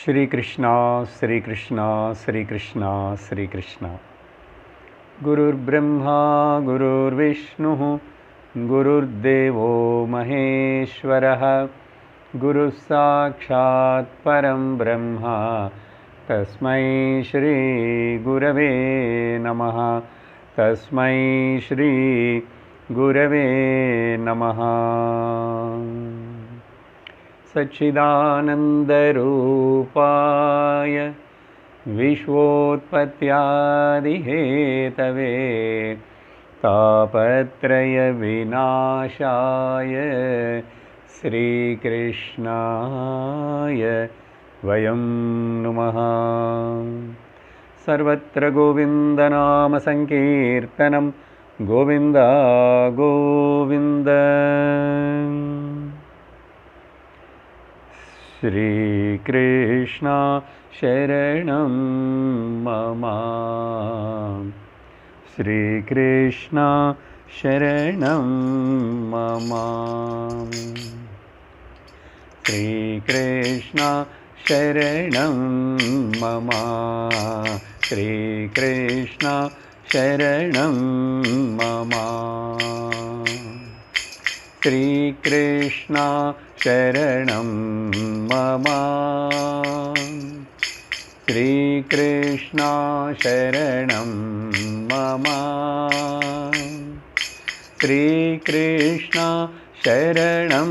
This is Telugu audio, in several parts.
श्रीकृष्ण श्रीकृष्ण श्रीकृष्ण श्रीकृष्ण। गुरुर्ब्रह्मा गुरुर्विष्णुः गुरुर्देवो महेश्वरः गुरुः साक्षात् परं ब्रह्म तस्मै श्री गुरवे नमः। तस्मै श्री गुरवे नमः। सच्चिदानन्दरूपाय विश्वोत्पत्त्यादिहेतवे तापत्रयविनाशाय श्रीकृष्णाय वयं नुमः। सर्वत्र गोविन्दनामसङ्कीर्तनं गोविन्द गोविन्द। श्रीकृष्ण शरणं मम। श्रीकृष्ण शरणं मम। श्रीकृष्ण शरणं मम। श्रीकृष्ण शरणं मम। श्रीकृष्ण शरणं मम। श्रीकृष्ण शरणं मम। श्रीकृष्ण शरणं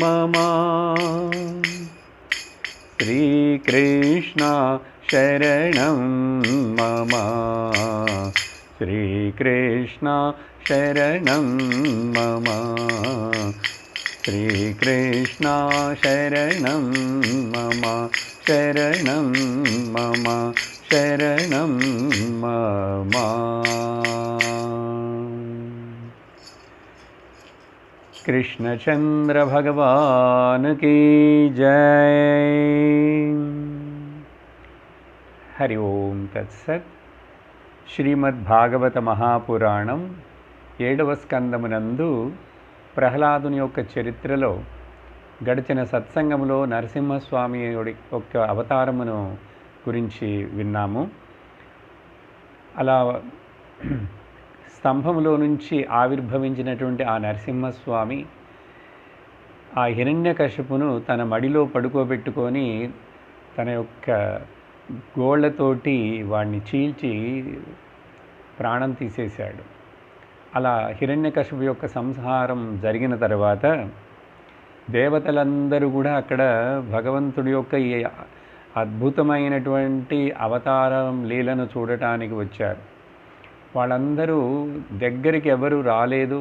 मम। श्रीकृष्ण शरणं मम। श्रीकृष्ण शरणं मम। श्रीकृष्ण शरणं मम। शरणं मम। शरणं मम। कृष्णचंद्र भगवान की जय। हरि ओम तत्सत्। శ్రీమద్భాగవత మహాపురాణం 7వ స్కందమునందు ప్రహ్లాదుని యొక్క చరిత్రలో గడిచిన సత్సంగములో నరసింహస్వామి యొక్క అవతారమును గురించి విన్నాము. అలా స్తంభములో నుంచి ఆవిర్భవించినటువంటి ఆ నరసింహస్వామి ఆ హిరణ్యకశిపును తన మడిలో పడుకోబెట్టుకొని తన యొక్క గోళ్లతోటి వాడిని చీల్చి ప్రాణం తీసేశాడు. అలా హిరణ్యకశిపు యొక్క సంహారం జరిగిన తర్వాత దేవతలందరూ కూడా అక్కడ భగవంతుడి యొక్క ఈ అద్భుతమైనటువంటి అవతారం లీలను చూడటానికి వచ్చారు. వాళ్ళందరూ దగ్గరికి ఎవరు రాలేదు.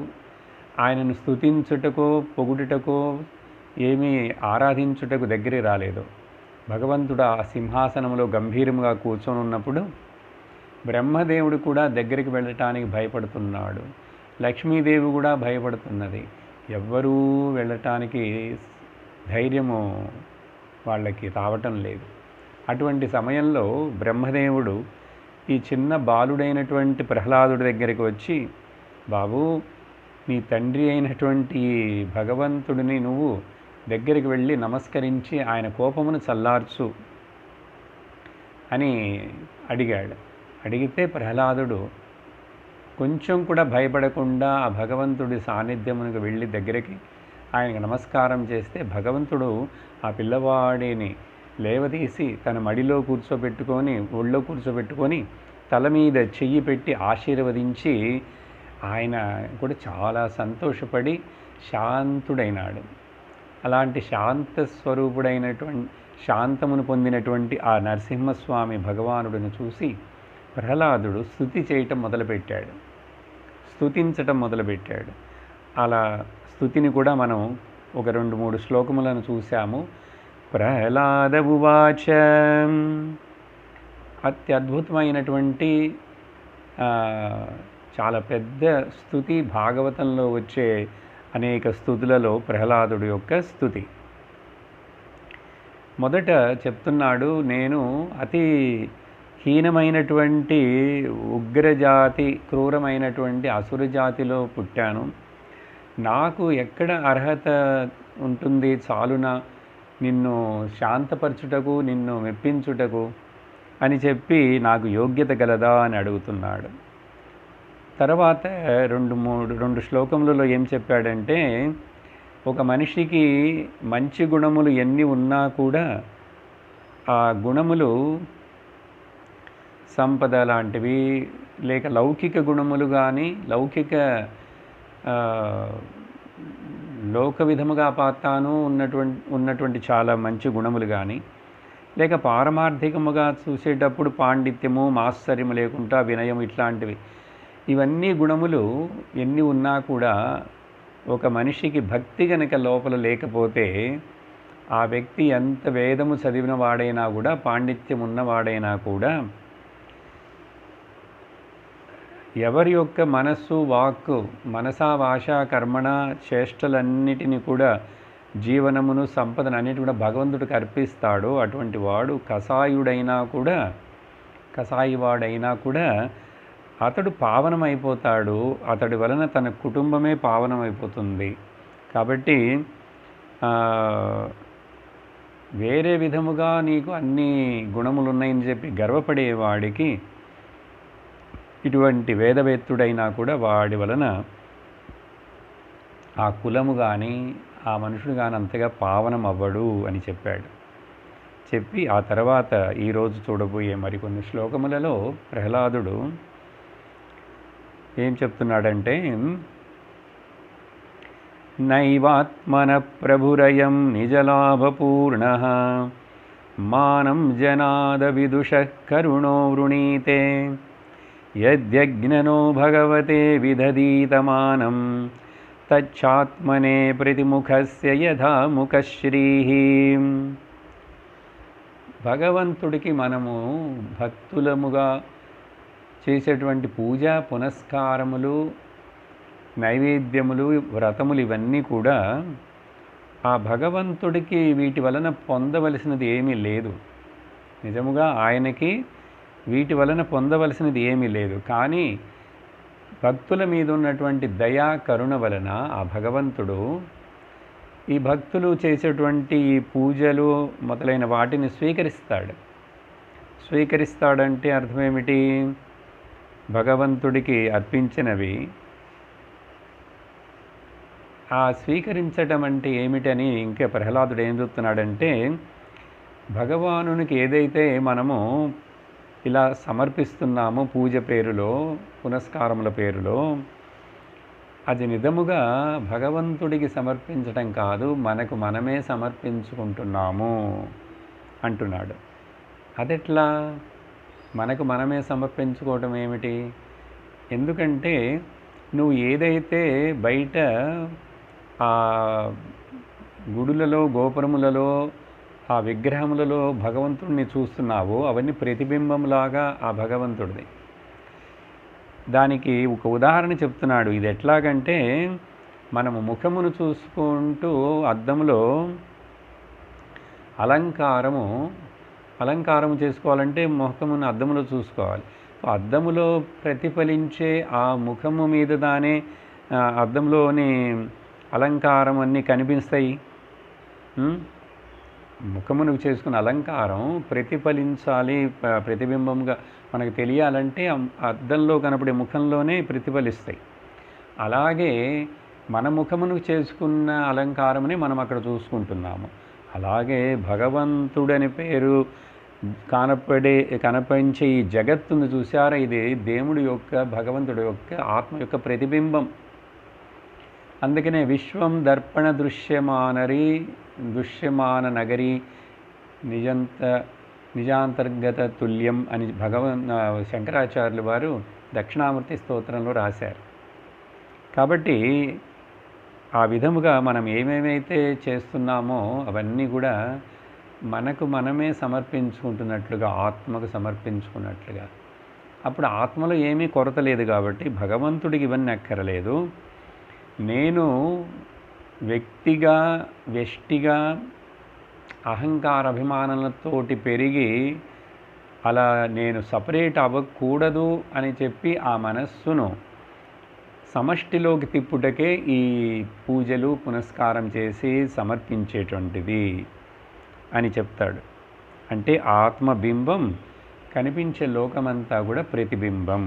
ఆయనను స్తుతించుటకో పొగుడుటకో ఏమీ ఆరాధించుటకు దగ్గరికి రాలేదు. భగవంతుడు ఆ సింహాసనంలో గంభీరంగా కూర్చొని ఉన్నప్పుడు బ్రహ్మదేవుడు కూడా దగ్గరికి వెళ్ళటానికి భయపడుతున్నాడు. లక్ష్మీదేవి కూడా భయపడుతున్నది. ఎవ్వరూ వెళ్ళటానికి ధైర్యము వాళ్ళకి రావటం లేదు. అటువంటి సమయంలో బ్రహ్మదేవుడు ఈ చిన్న బాలుడైనటువంటి ప్రహ్లాదుడి దగ్గరికి వచ్చి, బాబు, నీ తండ్రి అయినటువంటి భగవంతుడిని నువ్వు దగ్గరికి వెళ్ళి నమస్కరించి ఆయన కోపమును చల్లార్చు అని అడిగాడు. అడిగితే ప్రహ్లాదుడు కొంచెం కూడా భయపడకుండా ఆ భగవంతుడి సాన్నిధ్యమునకు వెళ్ళి దగ్గరికి ఆయనకు నమస్కారం చేస్తే భగవంతుడు ఆ పిల్లవాడిని లేవదీసి తన మడిలో కూర్చోబెట్టుకొని ఒళ్ళో కూర్చోబెట్టుకొని తల మీద చెయ్యి పెట్టి ఆశీర్వదించి ఆయన కూడా చాలా సంతోషపడి శాంతుడైనాడు. అలాంటి శాంత స్వరూపుడైనటువంటి శాంతమును పొందినటువంటి ఆ నరసింహస్వామి భగవానుడిని చూసి ప్రహ్లాదుడు స్తుతి చేయటం మొదలుపెట్టాడు, స్తుతించటం మొదలుపెట్టాడు. అలా స్తుతిని కూడా మనం ఒక 2-3 శ్లోకములను చూసాము. ప్రహ్లాద ఉవాచ. అత్యద్భుతమైనటువంటి చాలా పెద్ద స్తుతి భాగవతంలో వచ్చే అనేక స్థుతులలో ప్రహ్లాదుడి యొక్క స్థుతి. మొదట చెప్తున్నాడు, నేను అతి హీనమైనటువంటి ఉగ్రజాతి క్రూరమైనటువంటి అసుర జాతిలో పుట్టాను. నాకు ఎక్కడ అర్హత ఉంటుంది చాలునా నిన్ను శాంతపరచుటకు, నిన్ను మెప్పించుటకు అని చెప్పి నాకు యోగ్యత గలదా అని అడుగుతున్నాడు. తర్వాత 2 శ్లోకములలో ఏం చెప్పాడంటే, ఒక మనిషికి మంచి గుణములు ఎన్ని ఉన్నా కూడా ఆ గుణములు సంపద లాంటివి, లేక లౌకిక గుణములు కానీ, లౌకిక లోక విధముగా పాతాను ఉన్నటువంటి చాలా మంచి గుణములు కానీ, లేక పారమార్థికముగా చూసేటప్పుడు పాండిత్యము, మాత్సర్యము లేకుండా వినయం ఇట్లాంటివి, ఇవన్నీ గుణములు ఎన్ని ఉన్నా కూడా ఒక మనిషికి భక్తి గనక లోపల లేకపోతే ఆ వ్యక్తి ఎంత వేదము చదివిన వాడైనా కూడా, పాండిత్యం ఉన్నవాడైనా కూడా, ఎవరి యొక్క మనస్సు, వాక్కు, మనసా, వాచ, కర్మణ, చేష్టలన్నిటినీ కూడా, జీవనమును, సంపదను అన్నిటి కూడా భగవంతుడికి అర్పిస్తాడో అటువంటి వాడు కసాయివాడైనా కూడా అతడు పావనమైపోతాడు. అతడి వలన తన కుటుంబమే పావనమైపోతుంది. కాబట్టి వేరే విధముగా నీకు అన్ని గుణములు ఉన్నాయని చెప్పి గర్వపడేవాడికి, ఇటువంటి వేదవేత్తుడైనా కూడా వాడి వలన ఆ కులము కానీ, ఆ మనుషుడు కానీ అంతగా పావనం అవ్వడు అని చెప్పాడు. చెప్పి ఆ తర్వాత ఈరోజు చూడబోయే మరికొన్ని శ్లోకములలో ప్రహ్లాదుడు ఏం చెప్తున్నాడంటే, నైవాత్మన ప్రభురయం నిజలాభపూర్ణః మానం జనాద విదుషః కరుణో వృణీతే యద్యజ్ఞనో భగవతే విదధీతమానం తచ్చాత్మనే ప్రతిముఖస్య యథా ముఖశ్రీః. భగవంతుడికి మనము భక్తులముగా చేసేటువంటి పూజ, పునస్కారములు, నైవేద్యములు, వ్రతములు ఇవన్నీ కూడా ఆ భగవంతుడికి వీటి వలన పొందవలసినది ఏమీ లేదు. నిజముగా ఆయనకి వీటి వలన పొందవలసినది ఏమీ లేదు. కానీ భక్తుల మీద ఉన్నటువంటి దయా, కరుణ వలన ఆ భగవంతుడు ఈ భక్తులు చేసేటువంటి పూజలు మొదలైన వాటిని స్వీకరిస్తాడంటే అర్థమేమిటి? భగవంతుడికి అర్పించినవి ఆ స్వీకరించడం అంటే ఏమిటని ఇంకా ప్రహ్లాదుడు ఏం చెప్తున్నాడంటే, భగవానునికి ఏదైతే మనము ఇలా సమర్పిస్తున్నామో పూజ పేరులో, పునస్కారముల పేరులో, అది నిజముగా భగవంతుడికి సమర్పించటం కాదు, మనకు మనమే సమర్పించుకుంటున్నాము అంటున్నాడు. అదెట్లా? మనకు మనమే సమర్పించుకోవటం ఏమిటి? ఎందుకంటే నువ్వు ఏదైతే బయట ఆ గుడులలో, గోపురములలో, ఆ విగ్రహములలో భగవంతుడిని చూస్తున్నావో అవన్నీ ప్రతిబింబంలాగా ఆ భగవంతుడిది. దానికి ఒక ఉదాహరణ చెప్తున్నాడు. ఇది ఎట్లాగంటే, మనము ముఖమును చూసుకుంటూ అద్దంలో అలంకారము చేసుకోవాలంటే ముఖమును అద్దములో చూసుకోవాలి. అద్దములో ప్రతిఫలించే ఆ ముఖము మీద దానే అద్దంలోని అలంకారం అన్నీ కనిపిస్తాయి. ముఖమును చేసుకున్న అలంకారం ప్రతిఫలించాలి, ప్రతిబింబంగా మనకు తెలియాలంటే అద్దంలో కనపడే ముఖంలోనే ప్రతిఫలిస్తాయి. అలాగే మన ముఖమును చేసుకున్న అలంకారమని మనం అక్కడ చూసుకుంటున్నాము. అలాగే భగవంతుడని పేరు కనపంచే ఈ జగత్తును చూసారా, ఇది దేవుడి యొక్క, భగవంతుడి యొక్క ఆత్మ యొక్క ప్రతిబింబం. అందుకనే విశ్వం దర్పణ దృశ్యమాన నగరి నిజాంతర్గత తుల్యం అని శంకరాచార్యులు వారు దక్షిణామూర్తి స్తోత్రంలో రాశారు. కాబట్టి ఆ విధముగా మనం ఏమేమైతే చేస్తున్నామో అవన్నీ కూడా మనకు మనమే సమర్పించుకుంటున్నట్లుగా, ఆత్మకు సమర్పించుకున్నట్లుగా. అప్పుడు ఆత్మలో ఏమీ కొరత లేదు కాబట్టి భగవంతుడికి ఇవన్నీ అక్కరలేదు. నేను వ్యక్తిగా, వ్యష్టిగా అహంకార అభిమానాలతోటి పెరిగి అలా నేను సపరేట్ అవ్వకూడదు అని చెప్పి ఆ మనస్సును సమష్టిలోకి తిప్పుటకే ఈ పూజలు, పునస్కారం చేసి సమర్పించేటువంటిది. అని చెప్తాడు. అంటే ఆత్మబింబం కనిపించే లోకమంతా కూడా ప్రతిబింబం.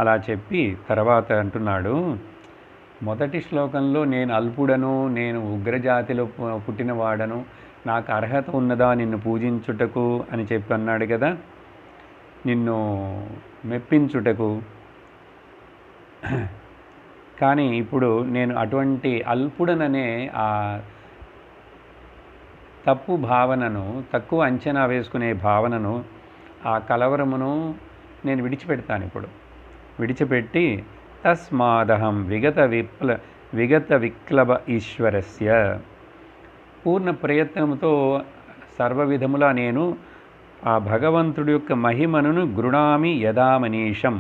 అలా చెప్పి తర్వాత అంటున్నాడు, మొదటి శ్లోకంలో నేను అల్పుడను, నేను ఉగ్రజాతిలో పుట్టినవాడను, నాకు అర్హత ఉన్నదా నిన్ను పూజించుటకు అని చెప్పి అన్నాడు కదా, నిన్ను మెప్పించుటకు. కానీ ఇప్పుడు నేను అటువంటి అల్పుడననే ఆ తప్పు భావనను, తక్కువ అంచనా వేసుకునే భావనను, ఆ కలవరమును నేను విడిచిపెడతాను. ఇప్పుడు విడిచిపెట్టి తస్మాదహం విగత విక్లవ ఈశ్వరస్య, పూర్ణ ప్రయత్నంతో సర్వవిధములా నేను ఆ భగవంతుడి యొక్క మహిమను గృణామి యథామనీషం,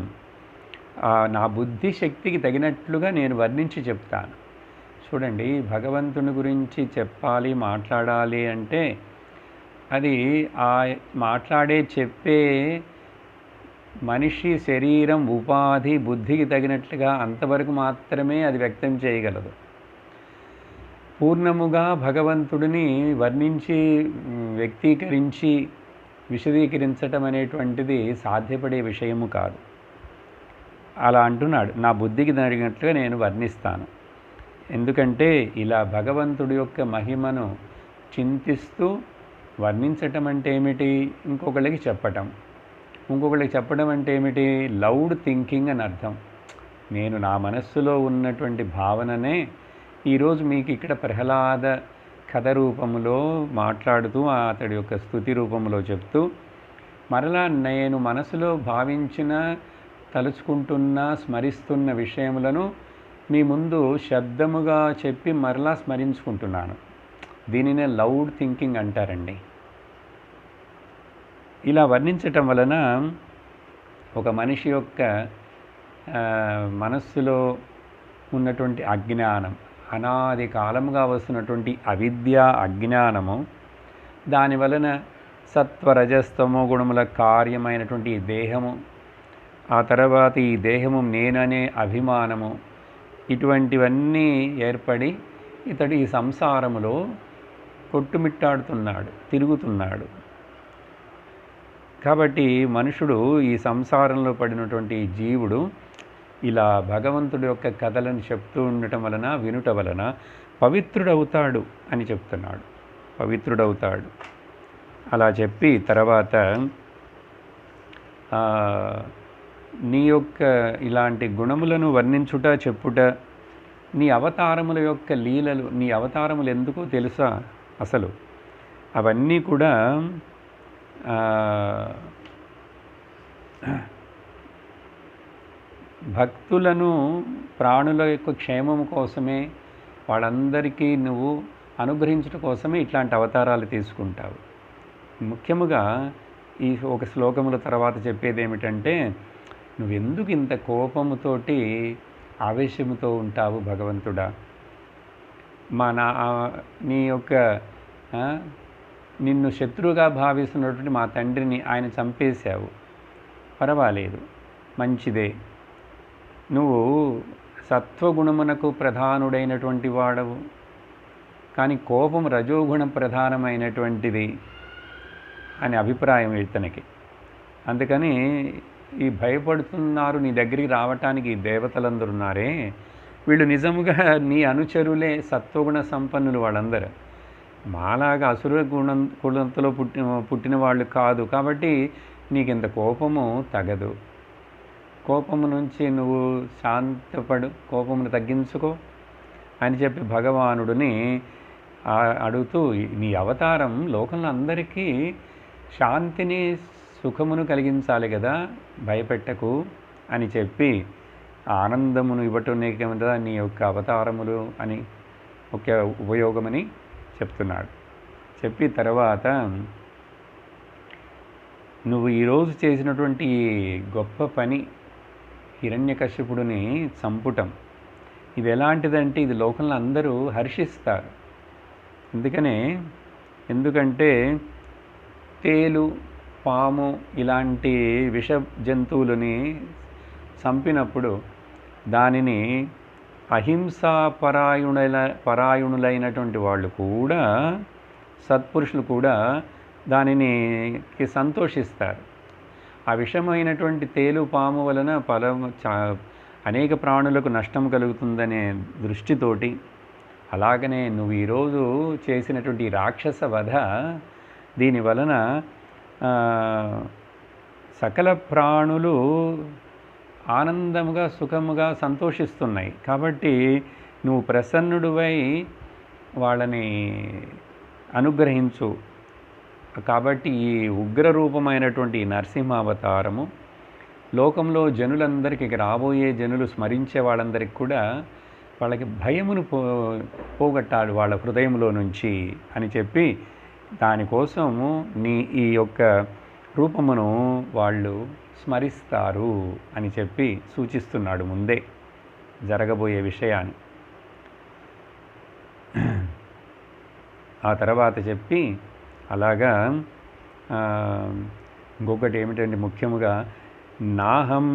నా బుద్ధి శక్తికి తగినట్లుగా నేను వర్ణించి చెప్తాను. చూడండి, భగవంతుని గురించి చెప్పాలి, మాట్లాడాలి అంటే అది ఆ చెప్పే మనిషి శరీరం, ఉపాధి, బుద్ధికి తగినట్లుగా అంతవరకు మాత్రమే అది వ్యక్తం చేయగలదు. పూర్ణముగా భగవంతుడిని వర్ణించి, వ్యక్తీకరించి, విశదీకరించటం అనేటువంటిది సాధ్యపడే విషయము కాదు. అలా అంటున్నాడు, నా బుద్ధికి తగినట్లుగా నేను వర్ణిస్తాను. ఎందుకంటే ఇలా భగవంతుడి యొక్క మహిమను చింతిస్తూ వర్ణించటం అంటే ఏమిటి? ఇంకొకళ్ళకి చెప్పటం. ఇంకొకళ్ళకి చెప్పడం అంటే ఏమిటి? లౌడ్ థింకింగ్ అని అర్థం. నేను నా మనస్సులో ఉన్నటువంటి భావననే ఈరోజు మీకు ఇక్కడ ప్రహ్లాద కథ రూపంలో మాట్లాడుతూ, అతడి యొక్క స్తుతి రూపంలో చెప్తూ, మరలా నేను మనసులో భావించిన, తలుచుకుంటున్న, స్మరిస్తున్న విషయములను మీ ముందు శబ్దముగా చెప్పి మరలా స్మరించుకుంటున్నాను. దీనినే లౌడ్ థింకింగ్ అంటారండి. ఇలా వర్ణించటం వలన ఒక మనిషి యొక్క మనస్సులో ఉన్నటువంటి అజ్ఞానం, అనాది కాలముగా వస్తున్నటువంటి అవిద్య, అజ్ఞానము, దాని వలన సత్వరజస్తమో గుణముల కార్యమైనటువంటి ఈ దేహము, ఆ తర్వాత ఈ దేహము నేననే అభిమానము, ఇటువంటివన్నీ ఏర్పడి ఇతడు ఈ సంసారములో కొట్టుమిట్టాడుతున్నాడు, తిరుగుతున్నాడు. కాబట్టి మనుషుడు, ఈ సంసారంలో పడినటువంటి జీవుడు ఇలా భగవంతుడి యొక్క కథలను చెప్తూ ఉండటం వలన, వినుట వలన పవిత్రుడవుతాడు అని చెప్తున్నాడు. పవిత్రుడవుతాడు. అలా చెప్పి తర్వాత నీ యొక్క ఇలాంటి గుణములను వర్ణించుట, చెప్పుట, నీ అవతారముల యొక్క లీలలు, నీ అవతారములు ఎందుకో తెలుసా అసలు? అవన్నీ కూడా భక్తులను, ప్రాణుల యొక్క క్షేమం కోసమే, వాళ్ళందరికీ నువ్వు అనుగ్రహించడం కోసమే ఇట్లాంటి అవతారాలు తీసుకుంటావు. ముఖ్యముగా ఈ ఒక శ్లోకముల తర్వాత చెప్పేది ఏమిటంటే, నువ్వెందుకు ఇంత కోపముతోటి, ఆవేశముతో ఉంటావు భగవంతుడా? నీ యొక్క నిన్ను శత్రువుగా భావిస్తున్నటువంటి మా తండ్రిని ఆయన చంపేశావు, పర్వాలేదు, మంచిదే. నువ్వు సత్వగుణమునకు ప్రధానుడైనటువంటి వాడవు, కానీ కోపం రజోగుణ ప్రధానమైనటువంటిది అని అభిప్రాయం ఇతనికి. అందుకని ఈ భయపడుతున్నారు నీ దగ్గరికి రావటానికి దేవతలందరూ ఉన్నారే, వీళ్ళు నిజముగా నీ అనుచరులే, సత్వగుణ సంపన్నులు వాళ్ళందరూ. మాలాగా అసుర కులంతో పుట్టిన వాళ్ళు కాదు. కాబట్టి నీకింత కోపము తగదు. కోపము నుంచి నువ్వు శాంతపడు, కోపమును తగ్గించుకో అని చెప్పి భగవానుడిని అడుగుతూ, నీ అవతారం లోకంలో అందరికీ శాంతిని, సుఖమును కలిగించాలి కదా, భయపెట్టకు అని చెప్పి ఆనందమును ఇవ్వటమే కదా నీ యొక్క అవతారములు అని ఒక ఉపయోగమని చెప్తున్నాడు. చెప్పి తర్వాత నువ్వు ఈరోజు చేసినటువంటి గొప్ప పని, హిరణ్యకశ్యపుడిని చంపుటం, ఇది ఎలాంటిదంటే ఇది లోకంలో అందరూ హర్షిస్తారు. ఎందుకంటే తేలు, పాము ఇలాంటి విష జంతువులని చంపినప్పుడు దానిని అహింసా పరాయణులైనటువంటి వాళ్ళు కూడా సత్పురుషులు కూడా దానిని సంతోషిస్తారు. ఆ విషమైనటువంటి తేలు పాము వలన అనేక ప్రాణులకు నష్టం కలుగుతుందనే దృష్టితోటి, అలాగనే నువ్వు ఈరోజు చేసినటువంటి రాక్షస వధ దీని వలన సకల ప్రాణులు ఆనందముగా సుఖముగా సంతోషిస్తున్నాయి. కాబట్టి నువ్వు ప్రసన్నుడివై వాళ్ళని అనుగ్రహించు. కాబట్టి ఈ ఉగ్రరూపమైనటువంటి నరసింహావతారము లోకంలో జనులందరికీ, రాబోయే జనులు స్మరించే వాళ్ళందరికీ కూడా వాళ్ళకి భయమును పోగొట్టాలి వాళ్ళ హృదయంలో నుంచి అని చెప్పి, దానికోసము నీ ఈ యొక్క రూపమును వాళ్ళు స్మరిస్తారు అని చెప్పి సూచిస్తున్నాడు ముందే జరగబోయే విషయాన్ని. ఆ తర్వాత చెప్పి అలాగా ఇంకొకటి ఏమిటంటే ముఖ్యముగా నాహం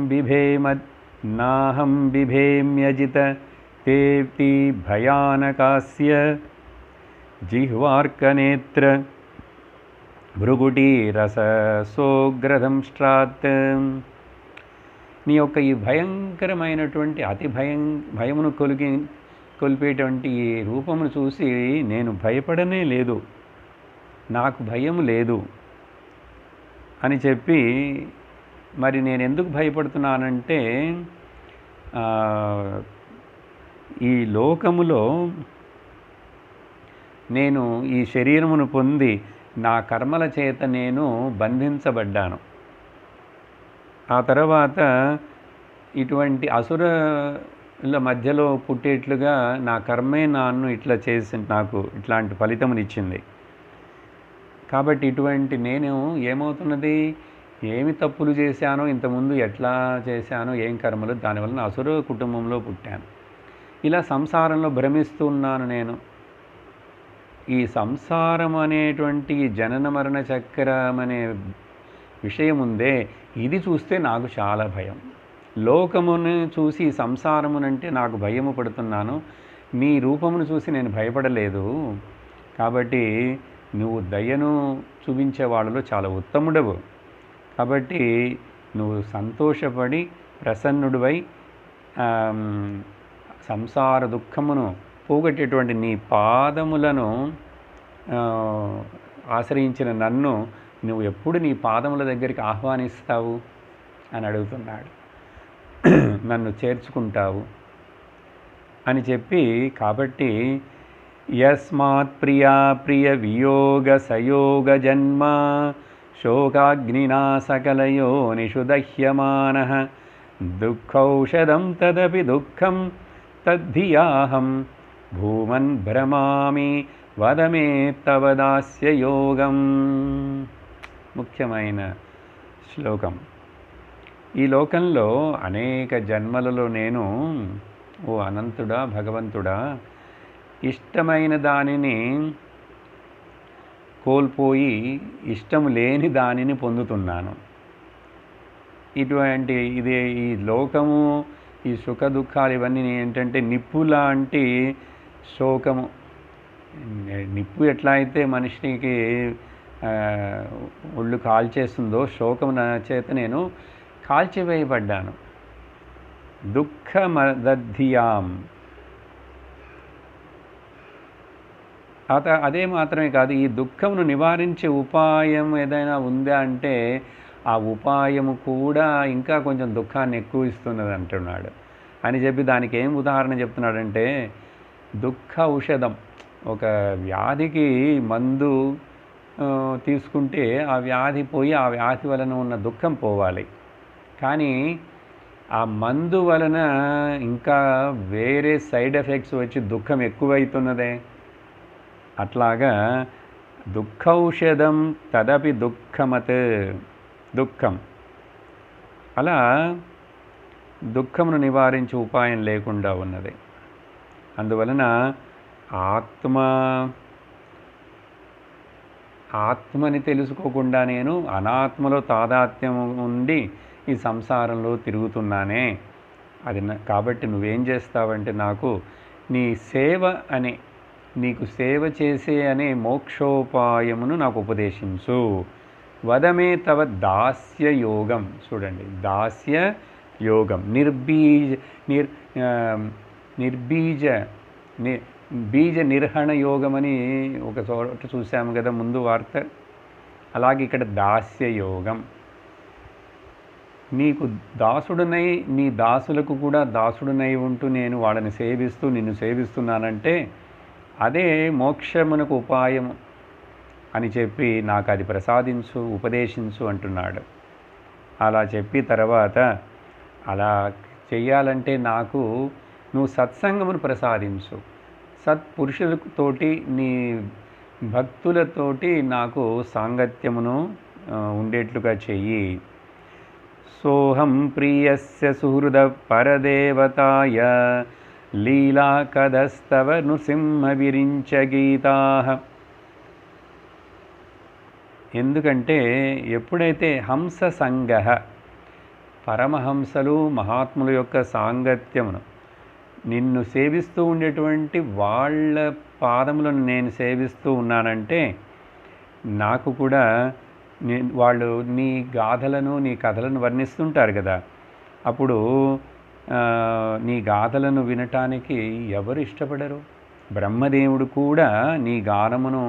బిభేమ్యజిత తేప్తి భయానకాస్య జిహ్వార్కనేత్ర భృగుటీరసోగ్రదంష్ట్రాత్. నీ యొక్క ఈ భయంకరమైనటువంటి భయమును కొలిపేటువంటి ఈ రూపమును చూసి నేను భయపడనే లేదు, నాకు భయం లేదు అని చెప్పి, మరి నేను ఎందుకు భయపడుతున్నానంటే ఈ లోకములో నేను ఈ శరీరమును పొంది నా కర్మల చేత నేను బంధించబడ్డాను. ఆ తర్వాత ఇటువంటి అసురుల మధ్యలో పుట్టేట్లుగా నా కర్మే నన్ను ఇట్లా చేసి నాకు ఇట్లాంటి ఫలితమునిచ్చింది. కాబట్టి ఇటువంటి నేను ఏమవుతున్నది, ఏమి తప్పులు చేశానో, ఇంతకుముందు ఎట్లా చేశానో, ఏం కర్మలు, దానివల్ల అసుర కుటుంబంలో పుట్టాను. ఇలా సంసారంలో భ్రమిస్తున్నాను నేను. ఈ సంసారం అనేటువంటి జనన మరణ చక్రం అనే విషయం ఉందే, ఇది చూస్తే నాకు చాలా భయం. లోకమును చూసి సంసారమునంటే నాకు భయము పడుతున్నాను, నీ రూపమును చూసి నేను భయపడలేదు. కాబట్టి నువ్వు దయను చూపించే వాళ్ళలో చాలా ఉత్తముడవు. కాబట్టి నువ్వు సంతోషపడి ప్రసన్నుడివై సంసార దుఃఖమును పోగొట్టేటువంటి నీ పాదములను ఆశ్రయించిన నన్ను నువ్వు ఎప్పుడు నీ పాదముల దగ్గరికి ఆహ్వానిస్తావు అని అడుగుతున్నాడు. నన్ను చేర్చుకుంటావు అని చెప్పి, కాబట్టి యస్మాత్ ప్రియా ప్రియ వియోగ సయోగ జన్మ శోకాగ్నినా సకలయో నిషుదహ్యమానః దుఃఖౌషధం తదపి దుఃఖం తద్ధియాహం భూమన్ భ్రమామి వదమే తవ దాస్య యోగం. ముఖ్యమైన శ్లోకం. ఈ లోకంలో అనేక జన్మలలో నేను, ఓ అనంతుడా భగవంతుడా, ఇష్టమైన దానిని కోల్పోయి ఇష్టము లేని దానిని పొందుతున్నాను. ఇటువంటి ఈ లోకము, ఈ సుఖ దుఃఖాలు ఇవన్నీ ఏంటంటే నిప్పు లాంటి శోకము. నిప్పు ఎట్లా అయితే మనిషికి ఒళ్ళు కాల్చేస్తుందో, శోకము నా చేత నేను కాల్చివేయబడ్డాను. దుఃఖమదధ్యాం. అదే మాత్రమే కాదు, ఈ దుఃఖమును నివారించే ఉపాయం ఏదైనా ఉందా అంటే ఆ ఉపాయము కూడా ఇంకా కొంచెం దుఃఖాన్ని ఎక్కువ ఇస్తున్నది అంటున్నాడు. అని చెప్పి దానికి ఏం ఉదాహరణ చెప్తున్నాడంటే, దుఃఖ ఔషధం. ఒక వ్యాధికి మందు తీసుకుంటే ఆ వ్యాధి పోయి ఆ వ్యాధి వలన ఉన్న దుఃఖం పోవాలి. కానీ ఆ మందు వలన ఇంకా వేరే సైడ్ ఎఫెక్ట్స్ వచ్చి దుఃఖం ఎక్కువైతున్నదే. అట్లాగా దుఃఖౌషధం తదపి దుఃఖమత్. దుఃఖం అలా దుఃఖమును నివారించే ఉపాయం లేకుండా ఉన్నది. అందువలన ఆత్మని తెలుసుకోకుండా నేను అనాత్మలో తాదాత్మ్యం ఉండి ఈ సంసారంలో తిరుగుతున్నానే. అది కాబట్టి నువ్వేం చేస్తావంటే నాకు నీ సేవ అనే నీకు సేవ చేసే అనే మోక్షోపాయమును నాకు ఉపదేశించు. వదమే తవ దాస్య యోగం. చూడండి, దాస్య యోగం, ఆ, నిర్బీజ బీజ నిర్హణ యోగమని ఒక చోట చూసాము కదా ముందు వార్త. అలాగే ఇక్కడ దాస్య యోగం. నీకు దాసుడునై నీ దాసులకు కూడా దాసుడునై ఉంటూ నేను వాళ్ళని సేవిస్తూ నిన్ను సేవిస్తున్నానంటే అదే మోక్షమునకు ఉపాయం అని చెప్పి నాకు అది ప్రసాదించు, ఉపదేశించు అంటున్నాడు. అలా చెప్పి తర్వాత అలా చెయ్యాలంటే నాకు నువ్వు సత్సంగమును ప్రసాదించు, సత్పురుషులతోటి నీ భక్తులతోటి నాకు సాంగత్యమును ఉండేట్లుగా చెయ్యి. సోహం ప్రియస్య సుహృద పరదేవతాయ లీలా కదస్తవ నృసింహ విరించ గీతా. ఎందుకంటే ఎప్పుడైతే హంస సంగ, పరమహంసలు మహాత్ముల యొక్క సాంగత్యమును, నిన్ను సేవిస్తూ ఉండేటువంటి వాళ్ళ పాదములను నేను సేవిస్తూ ఉన్నానంటే నాకు కూడా వాళ్ళు నీ గాథలను నీ కథలను వర్ణిస్తుంటారు కదా, అప్పుడు నీ గాథలను వినటానికి ఎవరు ఇష్టపడరు? బ్రహ్మదేవుడు కూడా నీ గానమును,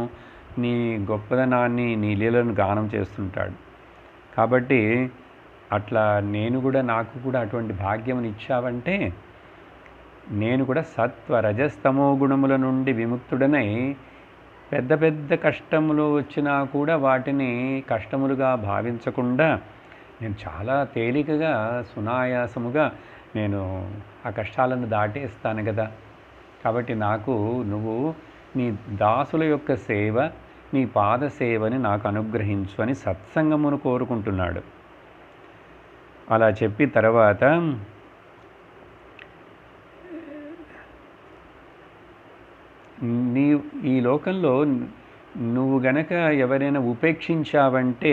నీ గొప్పదనాన్ని, నీ లీలను గానం చేస్తుంటాడు. కాబట్టి అట్లా నాకు కూడా అటువంటి భాగ్యమును ఇచ్చావంటే నేను కూడా సత్వ రజస్తమో గుణముల నుండి విముక్తుడనై పెద్ద పెద్ద కష్టములు వచ్చినా కూడా వాటిని కష్టములుగా భావించకుండా నేను చాలా తేలికగా సునాయాసముగా నేను ఆ కష్టాలను దాటేస్తాను కదా. కాబట్టి నాకు నువ్వు నీ దాసుల యొక్క సేవ, నీ పాద సేవని నాకు అనుగ్రహించు అని సత్సంగమును కోరుకుంటున్నాడు. అలా చెప్పి తర్వాత ఈ లోకంలో నువ్వు గనక ఎవరైనా ఉపేక్షించావంటే,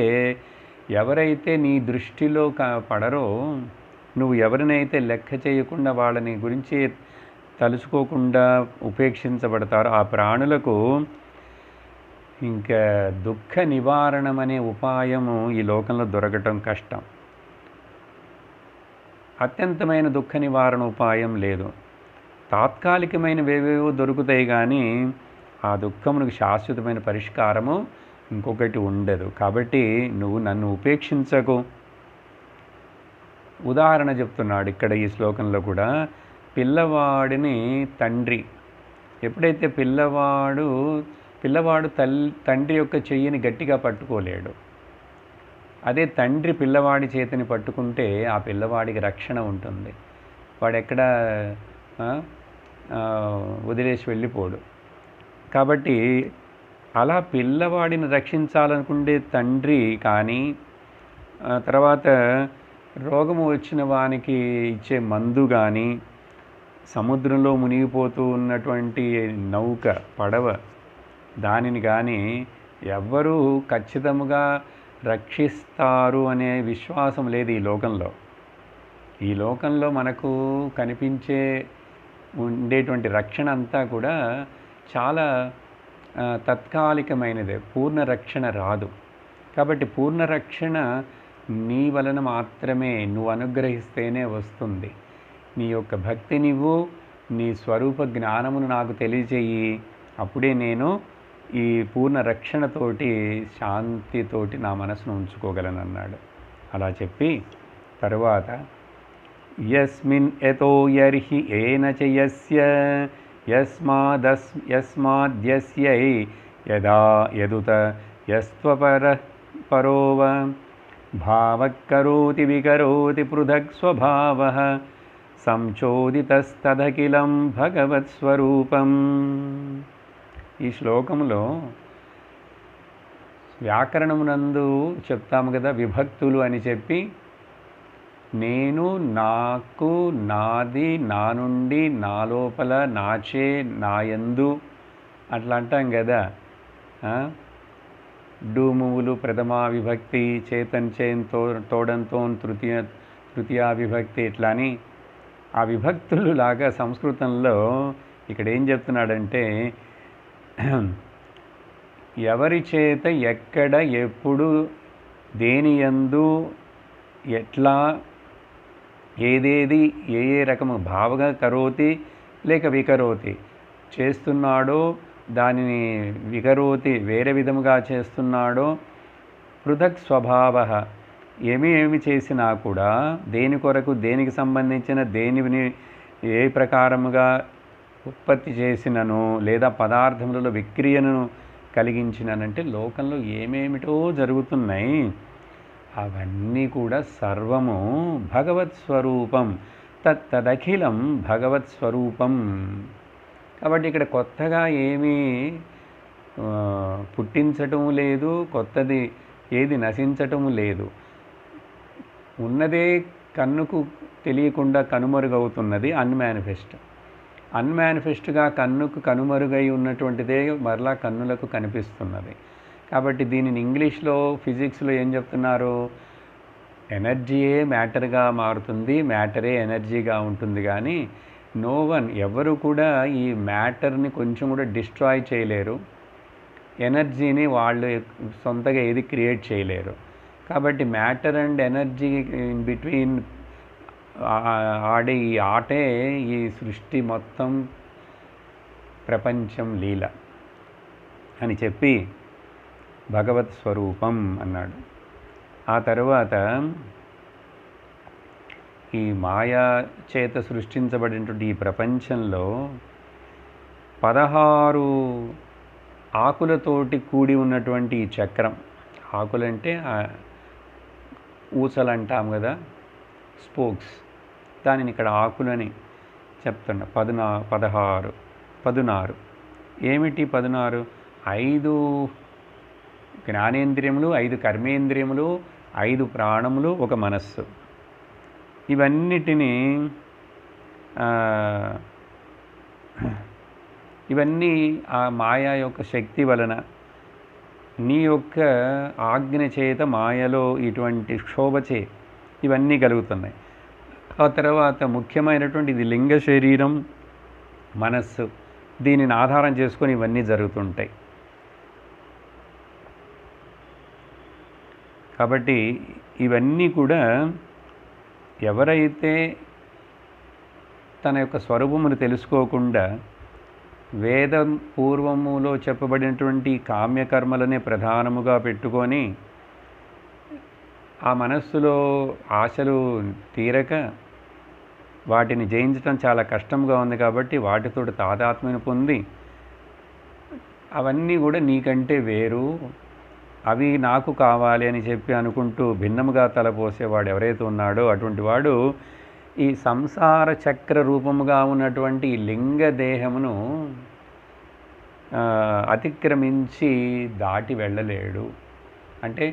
ఎవరైతే నీ దృష్టిలో పడరో, నువ్వు ఎవరినైతే లెక్క చేయకుండా వాళ్ళని గురించి తలుచుకోకుండా ఉపేక్షించబడతారో ఆ ప్రాణులకు ఇంకా దుఃఖ నివారణమనే ఉపాయము ఈ లోకంలో దొరకటం కష్టం. అత్యంతమైన దుఃఖ నివారణ ఉపాయం లేదు. తాత్కాలికమైనవేవేవో దొరుకుతాయి కానీ ఆ దుఃఖమునకు శాశ్వతమైన పరిష్కారము ఇంకొకటి ఉండదు. కాబట్టి నువ్వు నన్ను ఉపేక్షించకు. ఉదాహరణ చెప్తున్నాడు ఇక్కడ ఈ శ్లోకంలో కూడా. పిల్లవాడిని తండ్రి ఎప్పుడైతే పిల్లవాడు తండ్రి యొక్క చెయ్యిని గట్టిగా పట్టుకోలేడు, అదే తండ్రి పిల్లవాడి చేతిని పట్టుకుంటే ఆ పిల్లవాడికి రక్షణ ఉంటుంది. వాడెక్కడ వదిలేసి వెళ్ళిపోడు. కాబట్టి అలా పిల్లవాడిని రక్షించాలనుకుంటే తండ్రి కానీ, తర్వాత రోగము వచ్చిన వానికి ఇచ్చే మందు కానీ, సముద్రంలో మునిగిపోతూ ఉన్నటువంటి నౌక, పడవ, దానిని కానీ ఎవ్వరూ ఖచ్చితంగా రక్షిస్తారు అనే విశ్వాసం లేదు ఈ లోకంలో. ఈ లోకంలో మనకు కనిపించే ఉండేటువంటి రక్షణ అంతా కూడా చాలా తాత్కాలికమైనదే, పూర్ణ రక్షణ రాదు. కాబట్టి పూర్ణ రక్షణ నీ వలన మాత్రమే, నువ్వు అనుగ్రహిస్తేనే వస్తుంది. నీ యొక్క భక్తి నువ్వు, నీ స్వరూప జ్ఞానమును నాకు తెలియజేయి, అప్పుడే నేను ఈ పూర్ణ రక్షణతోటి, శాంతితోటి నా మనసును ఉంచుకోగలను అన్నాడు. అలా చెప్పి తరువాత యస్మిన్ యతో యర్హి ఏన చ యస్య యస్మాద్యస్యై యదా యదుత యస్త్వపరోవ భావః కరోతి వికరోతి పృథక్ స్వభావః సంచోదితస్తదఖిలం భగవత్స్వరూపం. ఈ శ్లోకంలో వ్యాకరణమునందు చెప్తాము కదా, విభక్తులు అని చెప్పి నేను, నాకు, నాది, నా నుండి, నా లోపల, నాచే, నాయందు అట్లా అంటాం కదా. డూమువులు ప్రథమా విభక్తి, చేతన్ చేన్తో, తోడంతో తృతీయ విభక్తి, ఇట్లా అని ఆ విభక్తులు లాగా సంస్కృతంలో ఇక్కడ ఏం చెప్తున్నాడంటే ఎవరి చేత ఎక్కడ ఎప్పుడు దేని యందు ఎట్లా ఏదేది ఏ ఏ రకము భావగా కరోతి లేక వికరోతి చేస్తున్నాడో దానిని వికరోతి వేరే విధముగా చేస్తున్నాడో పృథక్ స్వభావ ఏమి చేసినా కూడా దేని కొరకు దేనికి సంబంధించిన దేనిని ఏ ప్రకారముగా ఉత్పత్తి చేసినను లేదా పదార్థములలో విక్రియను కలిగించిననంటే లోకంలో ఏమేమిటో జరుగుతున్నాయి అవన్నీ కూడా సర్వము భగవత్ స్వరూపం, తదఖిలం భగవత్ స్వరూపం. కాబట్టి ఇక్కడ కొత్తగా ఏమీ పుట్టించటం లేదు, కొత్తది ఏది నశించటం లేదు. ఉన్నదే కన్నుకు తెలియకుండా కనుమరుగవుతున్నది అన్మానిఫెస్ట్. అన్మానిఫెస్ట్గా కన్నుకు కనుమరుగై ఉన్నటువంటిదే మరలా కన్నులకు కనిపిస్తున్నది. కాబట్టి దీనిని ఇంగ్లీష్లో ఫిజిక్స్లో ఏం చెప్తున్నారు, ఎనర్జీయే మ్యాటర్గా మారుతుంది, మ్యాటరే ఎనర్జీగా ఉంటుంది. కానీ నో వన్, ఎవరు కూడా ఈ మ్యాటర్ని కొంచెం కూడా డిస్ట్రాయ్ చేయలేరు, ఎనర్జీని వాళ్ళు సొంతగా ఏది క్రియేట్ చేయలేరు. కాబట్టి matter and energy in between ఆడే ఈ ఆటే ఈ సృష్టి మొత్తం ప్రపంచం లీల అని చెప్పి భగవత్ స్వరూపం అన్నాడు. ఆ తరువాత ఈ మాయా చేత సృష్టించబడినటువంటి ఈ ప్రపంచంలో 16 ఆకులతోటి కూడి ఉన్నటువంటి ఈ చక్రం, ఆకులంటే ఊసలు అంటాం కదా, స్పోక్స్, దానిని ఇక్కడ ఆకులని చెప్తున్నా. 16 ఏమిటి 16? 5 జ్ఞానేంద్రియములు, 5 కర్మేంద్రియములు, 5 ప్రాణములు, ఒక మనస్సు. ఇవన్నీ ఆ మాయా యొక్క శక్తి వలన నీ యొక్క ఆజ్ఞ చేత మాయలో ఇటువంటి క్షోభచే ఇవన్నీ కలుగుతున్నాయి. ఆ తర్వాత ముఖ్యమైనటువంటి ఇది లింగ శరీరం, మనస్సు, దీనిని ఆధారం చేసుకొని ఇవన్నీ జరుగుతుంటాయి. కాబట్టి ఇవన్నీ కూడా ఎవరైతే తన యొక్క స్వరూపమును తెలుసుకోకుండా వేదం పూర్వములో చెప్పబడినటువంటి కామ్యకర్మలనే ప్రధానముగా పెట్టుకొని ఆ మనస్సులో ఆశలు తీరక వాటిని జయించడం చాలా కష్టంగా ఉంది. కాబట్టి వాటితో తాదాత్మ్యం పొంది అవన్నీ కూడా నీకంటే వేరు, అవి నాకు కావాలి అని చెప్పి అనుకుంటూ భిన్నముగా తలపోసేవాడు ఎవరైతే ఉన్నాడో అటువంటి వాడు ఈ సంసార చక్ర రూపముగా ఉన్నటువంటి ఈ లింగ దేహమును అతిక్రమించి దాటి వెళ్ళలేడు. అంటే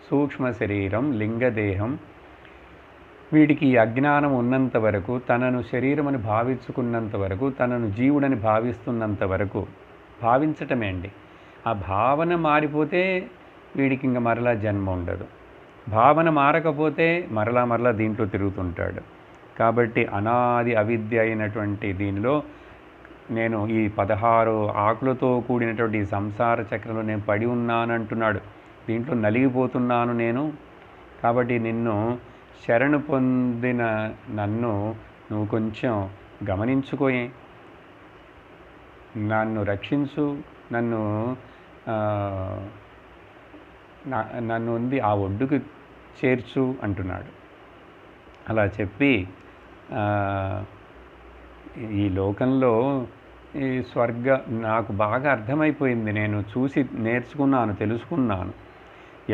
సూక్ష్మ శరీరం, లింగదేహం, వీడికి అజ్ఞానం ఉన్నంత వరకు, తనను శరీరమని భావించుకున్నంత వరకు, తనను జీవుడని భావిస్తున్నంత వరకు, భావించటమే అండి. ఆ భావన మారిపోతే వీడికి ఇంక మరలా జన్మ ఉండదు. భావన మారకపోతే మరలా దీంట్లో తిరుగుతుంటాడు. కాబట్టి అనాది అవిద్య అయినటువంటి దీనిలో నేను ఈ 16 ఆకులతో కూడినటువంటి ఈ సంసార చక్రంలో నేను పడి ఉన్నానంటున్నాడు. దీంట్లో నలిగిపోతున్నాను నేను. కాబట్టి నిన్ను శరణు పొందిన నన్ను నువ్వు కొంచెం గమనించుకోయే, నన్ను రక్షించు, నన్ను ఉంది ఆ ఒడ్డుకు చేర్చు అంటున్నాడు. అలా చెప్పి ఈ లోకంలో ఈ నాకు బాగా అర్థమైపోయింది, నేను చూసి నేర్చుకున్నాను, తెలుసుకున్నాను.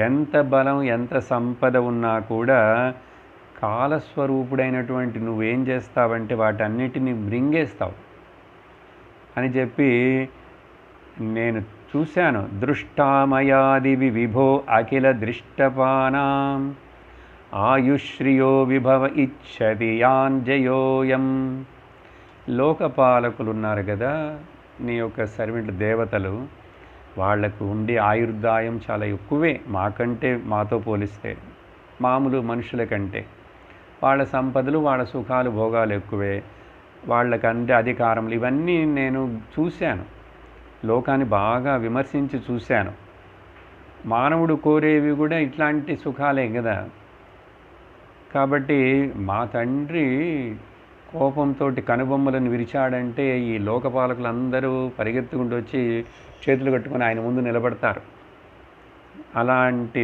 ఎంత బలం ఎంత సంపద ఉన్నా కూడా కాలస్వరూపుడైనటువంటి నువ్వేం చేస్తావంటే వాటన్నిటిని మృంగేస్తావు అని చెప్పి నేను చూశాను. దృష్టామయాదివి విభో అఖిల దృష్టపానాం ఆయుశ్రియో విభవ ఇచ్చతి యాంజయోయం. లోకపాలకులు ఉన్నారు కదా, నీ యొక్క సర్వెంట్లు దేవతలు, వాళ్లకు ఉండే ఆయుర్దాయం చాలా ఎక్కువే మాకంటే, మాతో పోలిస్తే మామూలు మనుషుల కంటే. వాళ్ళ సంపదలు, వాళ్ళ సుఖాలు, భోగాలు ఎక్కువే, వాళ్ళకంటే అధికారములు, ఇవన్నీ నేను చూశాను. లోకాన్ని బాగా విమర్శించి చూశాను. మానవుడు కోరేవి కూడా ఇట్లాంటి సుఖాలే కదా. కాబట్టి మా తండ్రి కోపంతో కనుబొమ్మలను విరిచాడంటే ఈ లోకపాలకులందరూ పరిగెత్తుకుంటూ వచ్చి చేతులు కట్టుకొని ఆయన ముందు నిలబడతారు. అలాంటి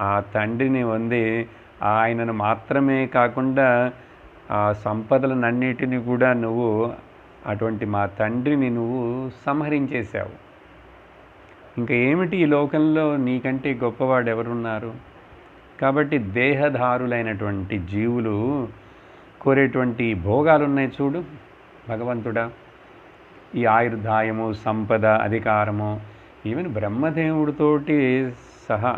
ఆ తండ్రిని పొంది ఆయనను మాత్రమే కాకుండా ఆ సంపదలనన్నిటినీ కూడా నువ్వు అటువంటి మా తండ్రిని నువ్వు సంహరించేశావు. ఇంకా ఏమిటి ఈ లోకంలో నీకంటే గొప్పవాడు ఎవరున్నారు? కాబట్టి దేహధారులైనటువంటి జీవులు కోరేటువంటి భోగాలు ఉన్నాయి చూడు భగవంతుడా, ఈ ఆయుర్దాయము, సంపద, అధికారము, ఈవెన్ బ్రహ్మదేవుడితోటి సహా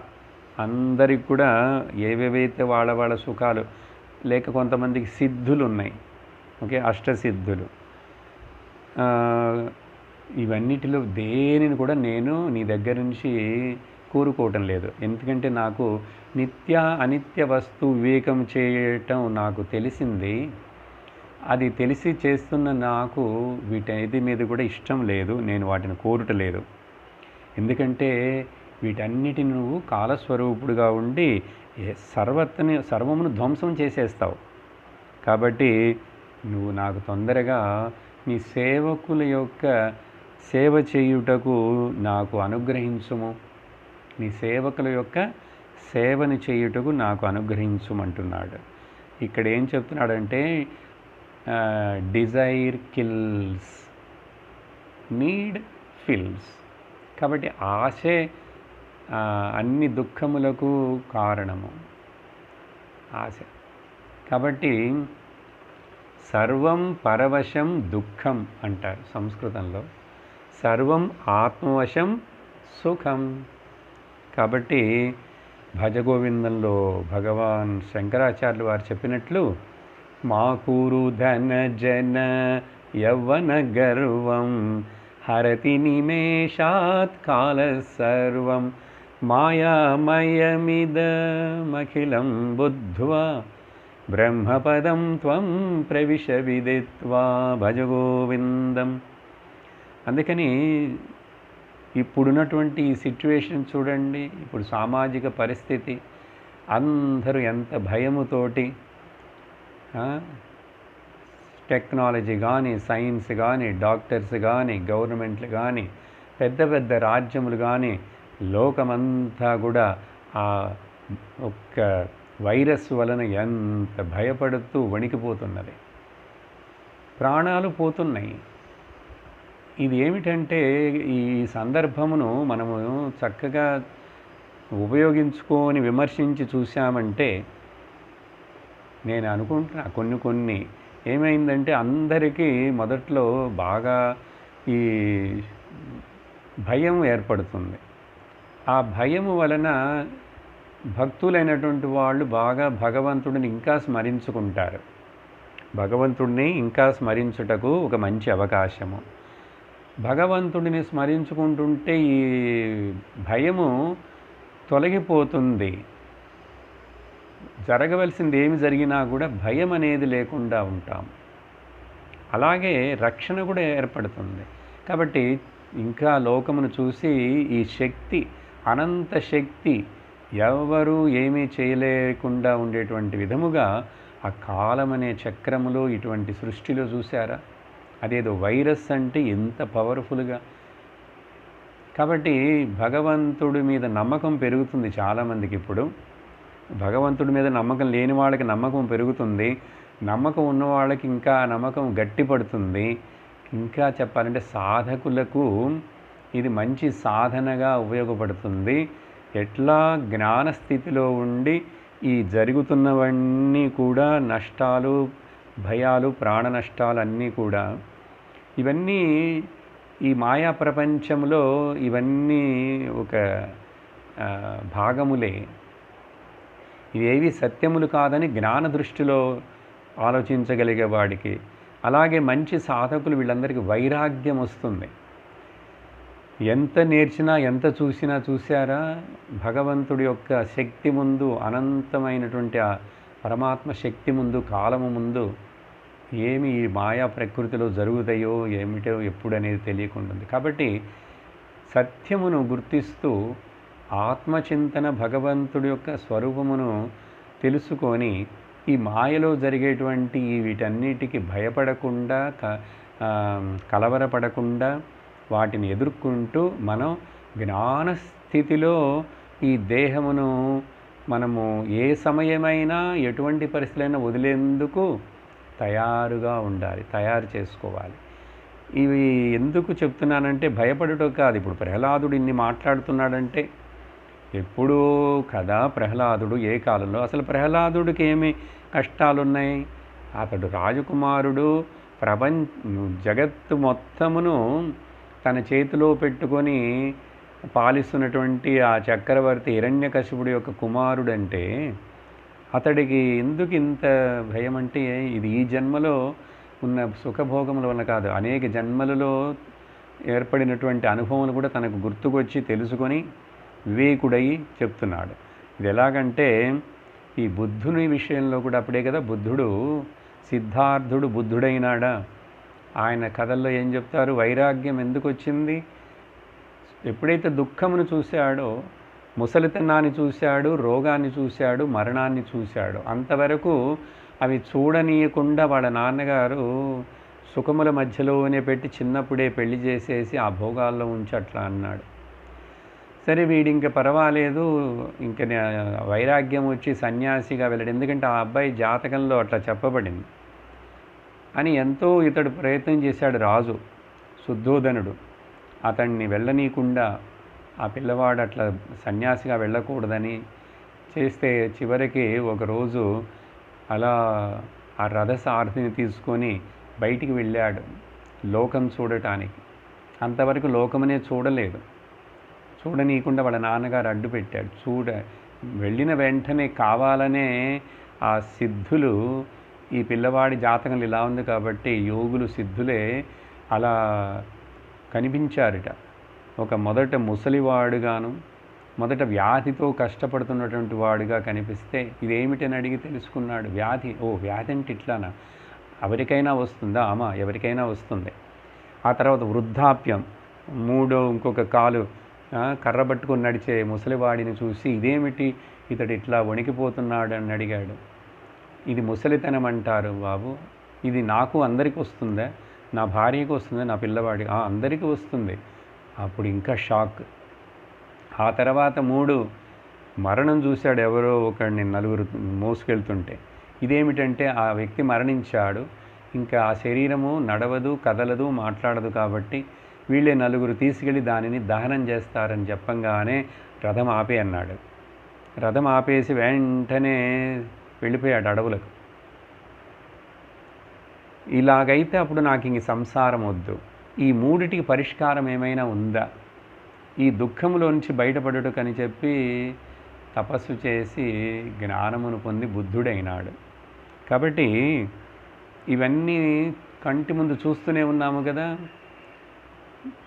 అందరికి కూడా ఏవేవైతే వాళ్ళ సుఖాలు, లేక కొంతమందికి సిద్ధులు ఉన్నాయి, ఓకే, అష్టసిద్ధులు, ఇవన్నిటిలో దేనిని కూడా నేను నీ దగ్గర నుంచి కోరుకోవటం లేదు. ఎందుకంటే నాకు నిత్య అనిత్య వస్తు వివేకం చేయటం నాకు తెలిసింది. అది తెలిసి చేస్తున్న నాకు వీటన్నిటి మీద కూడా ఇష్టం లేదు, నేను వాటిని కోరుటలేదు. ఎందుకంటే వీటన్నిటిని నువ్వు కాలస్వరూపుడుగా ఉండి సర్వమును ధ్వంసం చేసేస్తావు. కాబట్టి నువ్వు నాకు తొందరగా నీ సేవకుల యొక్క సేవ చేయుటకు నాకు అనుగ్రహించుము, నీ సేవకుల యొక్క సేవను చేయుటకు నాకు అనుగ్రహించుమంటున్నాడు. ఇక్కడ ఏం చెప్తున్నాడంటే డిజైర్ కిల్స్, నీడ్ ఫిల్స్. కాబట్టి ఆశే అన్ని దుఃఖములకు కారణము, ఆశ. కాబట్టి సర్వం పరవశం దుఃఖం అంటారు సంస్కృతంలో, సర్వం ఆత్మవశం సుఖం. కాబట్టి భజగోవిందంలో భగవాన్ శంకరాచార్యులు వారు చెప్పినట్లు, మా కూరు ధన జన యవ్వన గర్వం హరతి నిమేషాత్ కాల సర్వం మాయామయమిదమఖిలం బుద్ధ్వా బ్రహ్మపదం త్వం ప్రవిశ విదిత్వా భజగోవిందం. అందుకని ఇప్పుడున్నటువంటి ఈ సిచ్యువేషన్ చూడండి, ఇప్పుడు సామాజిక పరిస్థితి, అందరూ ఎంత భయముతోటి టెక్నాలజీ కానీ, సైన్స్ కానీ, డాక్టర్స్ కానీ, గవర్నమెంట్లు కానీ, పెద్ద పెద్ద రాజ్యములు కానీ, లోకమంతా కూడా ఆ ఒక్క వైరస్ వలన ఎంత భయపడుతూ వణికిపోతున్నది, ప్రాణాలు పోతున్నాయి. ఇది ఏమిటంటే ఈ సందర్భమును మనము చక్కగా ఉపయోగించుకొని విమర్శించి చూసామంటే, నేను అనుకుంటున్నా కొన్ని ఏమైందంటే అందరికీ మొదట్లో బాగా ఈ భయం ఏర్పడుతుంది. ఆ భయము వలన భక్తులైనటువంటి వాళ్ళు బాగా భగవంతుడిని ఇంకా స్మరించుకుంటారు. భగవంతుడిని ఇంకా స్మరించుటకు ఒక మంచి అవకాశము. భగవంతుడిని స్మరించుకుంటుంటే ఈ భయము తొలగిపోతుంది. జరగవలసింది ఏమి జరిగినా కూడా భయం అనేది లేకుండా ఉంటాం. అలాగే రక్షణ కూడా ఏర్పడుతుంది. కాబట్టి ఇంకా లోకమును చూసి ఈ శక్తి, అనంత శక్తి, ఎవరు ఏమీ చేయలేకుండా ఉండేటువంటి విధముగా ఆ కాలం అనే చక్రములో ఇటువంటి సృష్టిలో చూసారా, అదేదో వైరస్ అంటే ఎంత పవర్ఫుల్గా. కాబట్టి భగవంతుడి మీద నమ్మకం పెరుగుతుంది చాలామందికి. ఇప్పుడు భగవంతుడి మీద నమ్మకం లేని వాళ్ళకి నమ్మకం పెరుగుతుంది, నమ్మకం ఉన్న వాళ్ళకి ఇంకా నమ్మకం గట్టిపడుతుంది. ఇంకా చెప్పాలంటే సాధకులకు ఇది మంచి సాధనగా ఉపయోగపడుతుంది. ఎట్లా జ్ఞానస్థితిలో ఉండి ఈ జరుగుతున్నవన్నీ కూడా నష్టాలు, భయాలు, ప్రాణ నష్టాలు అన్నీ కూడా ఇవన్నీ ఈ మాయా ప్రపంచంలో ఇవన్నీ ఒక భాగములే. ఇవేవి సత్యములు కాదని జ్ఞాన దృష్టిలో ఆలోచించగలిగే వాడికి, అలాగే మంచి సాధకులు వీళ్ళందరికీ వైరాగ్యం వస్తుంది. ఎంత నేర్చినా ఎంత చూసినా చూశారా, భగవంతుడి యొక్క శక్తి ముందు, అనంతమైనటువంటి ఆ పరమాత్మ శక్తి ముందు, కాలము ముందు ఏమి ఈ మాయా ప్రకృతిలో జరుగుతాయో ఏమిటో ఎప్పుడనేది తెలియకుండా ఉంది. కాబట్టి సత్యమును గుర్తిస్తూ ఆత్మచింతన, భగవంతుడి యొక్క స్వరూపమును తెలుసుకొని ఈ మాయలో జరిగేటువంటి వీటన్నిటికి భయపడకుండా, కలవరపడకుండా వాటిని ఎదుర్కొంటూ మనం జ్ఞానస్థితిలో ఈ దేహమును మనము ఏ సమయమైనా ఎటువంటి పరిస్థితులైనా వదిలేందుకు తయారుగా ఉండాలి, తయారు చేసుకోవాలి. ఇవి ఎందుకు చెప్తున్నానంటే భయపడటం కాదు. ఇప్పుడు ప్రహ్లాదుడు ఇన్ని మాట్లాడుతున్నాడంటే ఎప్పుడూ కదా ప్రహ్లాదుడు ఏ కాలంలో, అసలు ప్రహ్లాదుడికి ఏమి కష్టాలున్నాయి? అతడు రాజకుమారుడు, జగత్తు మొత్తమును తన చేతిలో పెట్టుకొని పాలిస్తున్నటువంటి ఆ చక్రవర్తి హిరణ్యకశిపుడి యొక్క కుమారుడంటే అతడికి ఎందుకు ఇంత భయం అంటే ఇది ఈ జన్మలో ఉన్న సుఖభోగముల వల్ల కాదు, అనేక జన్మలలో ఏర్పడినటువంటి అనుభవములు కూడా తనకు గుర్తుకొచ్చి తెలుసుకొని వివేకుడై చెప్తున్నాడు. ఇది ఎలాగంటే ఈ బుద్ధుని విషయంలో కూడా అప్పుడే కదా బుద్ధుడు, సిద్ధార్థుడు బుద్ధుడైనాడా. ఆయన కథల్లో ఏం చెప్తారు, వైరాగ్యం ఎందుకు వచ్చింది? ఎప్పుడైతే దుఃఖమును చూశాడో, ముసలితనాన్ని చూశాడు, రోగాన్ని చూశాడు, మరణాన్ని చూశాడు, అంతవరకు అవి చూడనీయకుండా వాళ్ళ నాన్నగారు సుఖముల మధ్యలోనే పెట్టి చిన్నప్పుడే పెళ్లి చేసేసి ఆ భోగాల్లో ఉంచి అట్లా అన్నాడు. సరే వీడి ఇంక పర్వాలేదు, ఇంక వైరాగ్యం వచ్చి సన్యాసిగా వెళ్ళాడు. ఎందుకంటే ఆ అబ్బాయి జాతకంలో అట్లా చెప్పబడింది అని ఎంతో ఇతడు ప్రయత్నం చేశాడు రాజు శుద్ధోదనుడు. అతన్ని వెళ్ళనీయకుండా ఆ పిల్లవాడు అట్లా సన్యాసిగా వెళ్ళకూడదని చేస్తే చివరికి ఒకరోజు అలా ఆ రథసారథిని తీసుకొని బయటికి వెళ్ళాడు లోకం చూడటానికి. అంతవరకు లోకమనే చూడలేదు, చూడనీయకుండా వాళ్ళ నాన్నగారు అడ్డు పెట్టాడు. వెళ్ళిన వెంటనే కావాలనే ఆ సిద్ధులు, ఈ పిల్లవాడి జాతకంలో ఇలా ఉంది కాబట్టి యోగులు సిద్ధులే అలా కనిపించారట. మొదట ముసలివాడుగాను, మొదట వ్యాధితో కష్టపడుతున్నటువంటి వాడుగా కనిపిస్తే ఇదేమిటని అడిగి తెలుసుకున్నాడు. వ్యాధి, వ్యాధి అంటే ఇట్లానా, ఎవరికైనా వస్తుందా? అమ్మా, ఎవరికైనా వస్తుంది. ఆ తర్వాత వృద్ధాప్యం, ఇంకొక కాలు కర్ర పట్టుకొని నడిచే ముసలివాడిని చూసి ఇదేమిటి ఇతడు ఇట్లా వణికిపోతున్నాడు అని అడిగాడు. ఇది ముసలితనం అంటారు బాబు, ఇది నాకు అందరికీ వస్తుందా? నా భార్యకు వస్తుందా? నా పిల్లవాడి అందరికీ వస్తుంది. అప్పుడు ఇంకా షాక్. ఆ తర్వాత మరణం చూశాడు. ఎవరో ఒకడిని నలుగురు మోసుకెళ్తుంటే ఇదేమిటంటే ఆ వ్యక్తి మరణించాడు, ఇంకా ఆ శరీరము నడవదు, కదలదు, మాట్లాడదు, కాబట్టి వీళ్ళే నలుగురు తీసుకెళ్ళి దానిని దహనం చేస్తారని చెప్పంగానే రథం ఆపే అన్నాడు. రథం ఆపేసి వెంటనే వెళ్ళిపోయాడు అడవులకు. ఇలాగైతే అప్పుడు నాకు ఇంక సంసారం వద్దు, ఈ మూడిటికి పరిష్కారం ఏమైనా ఉందా, ఈ దుఃఖములోంచి బయటపడుటకని చెప్పి తపస్సు చేసి జ్ఞానమును పొంది బుద్ధుడైనాడు. కాబట్టి ఇవన్నీ కంటి ముందు చూస్తూనే ఉన్నాము కదా.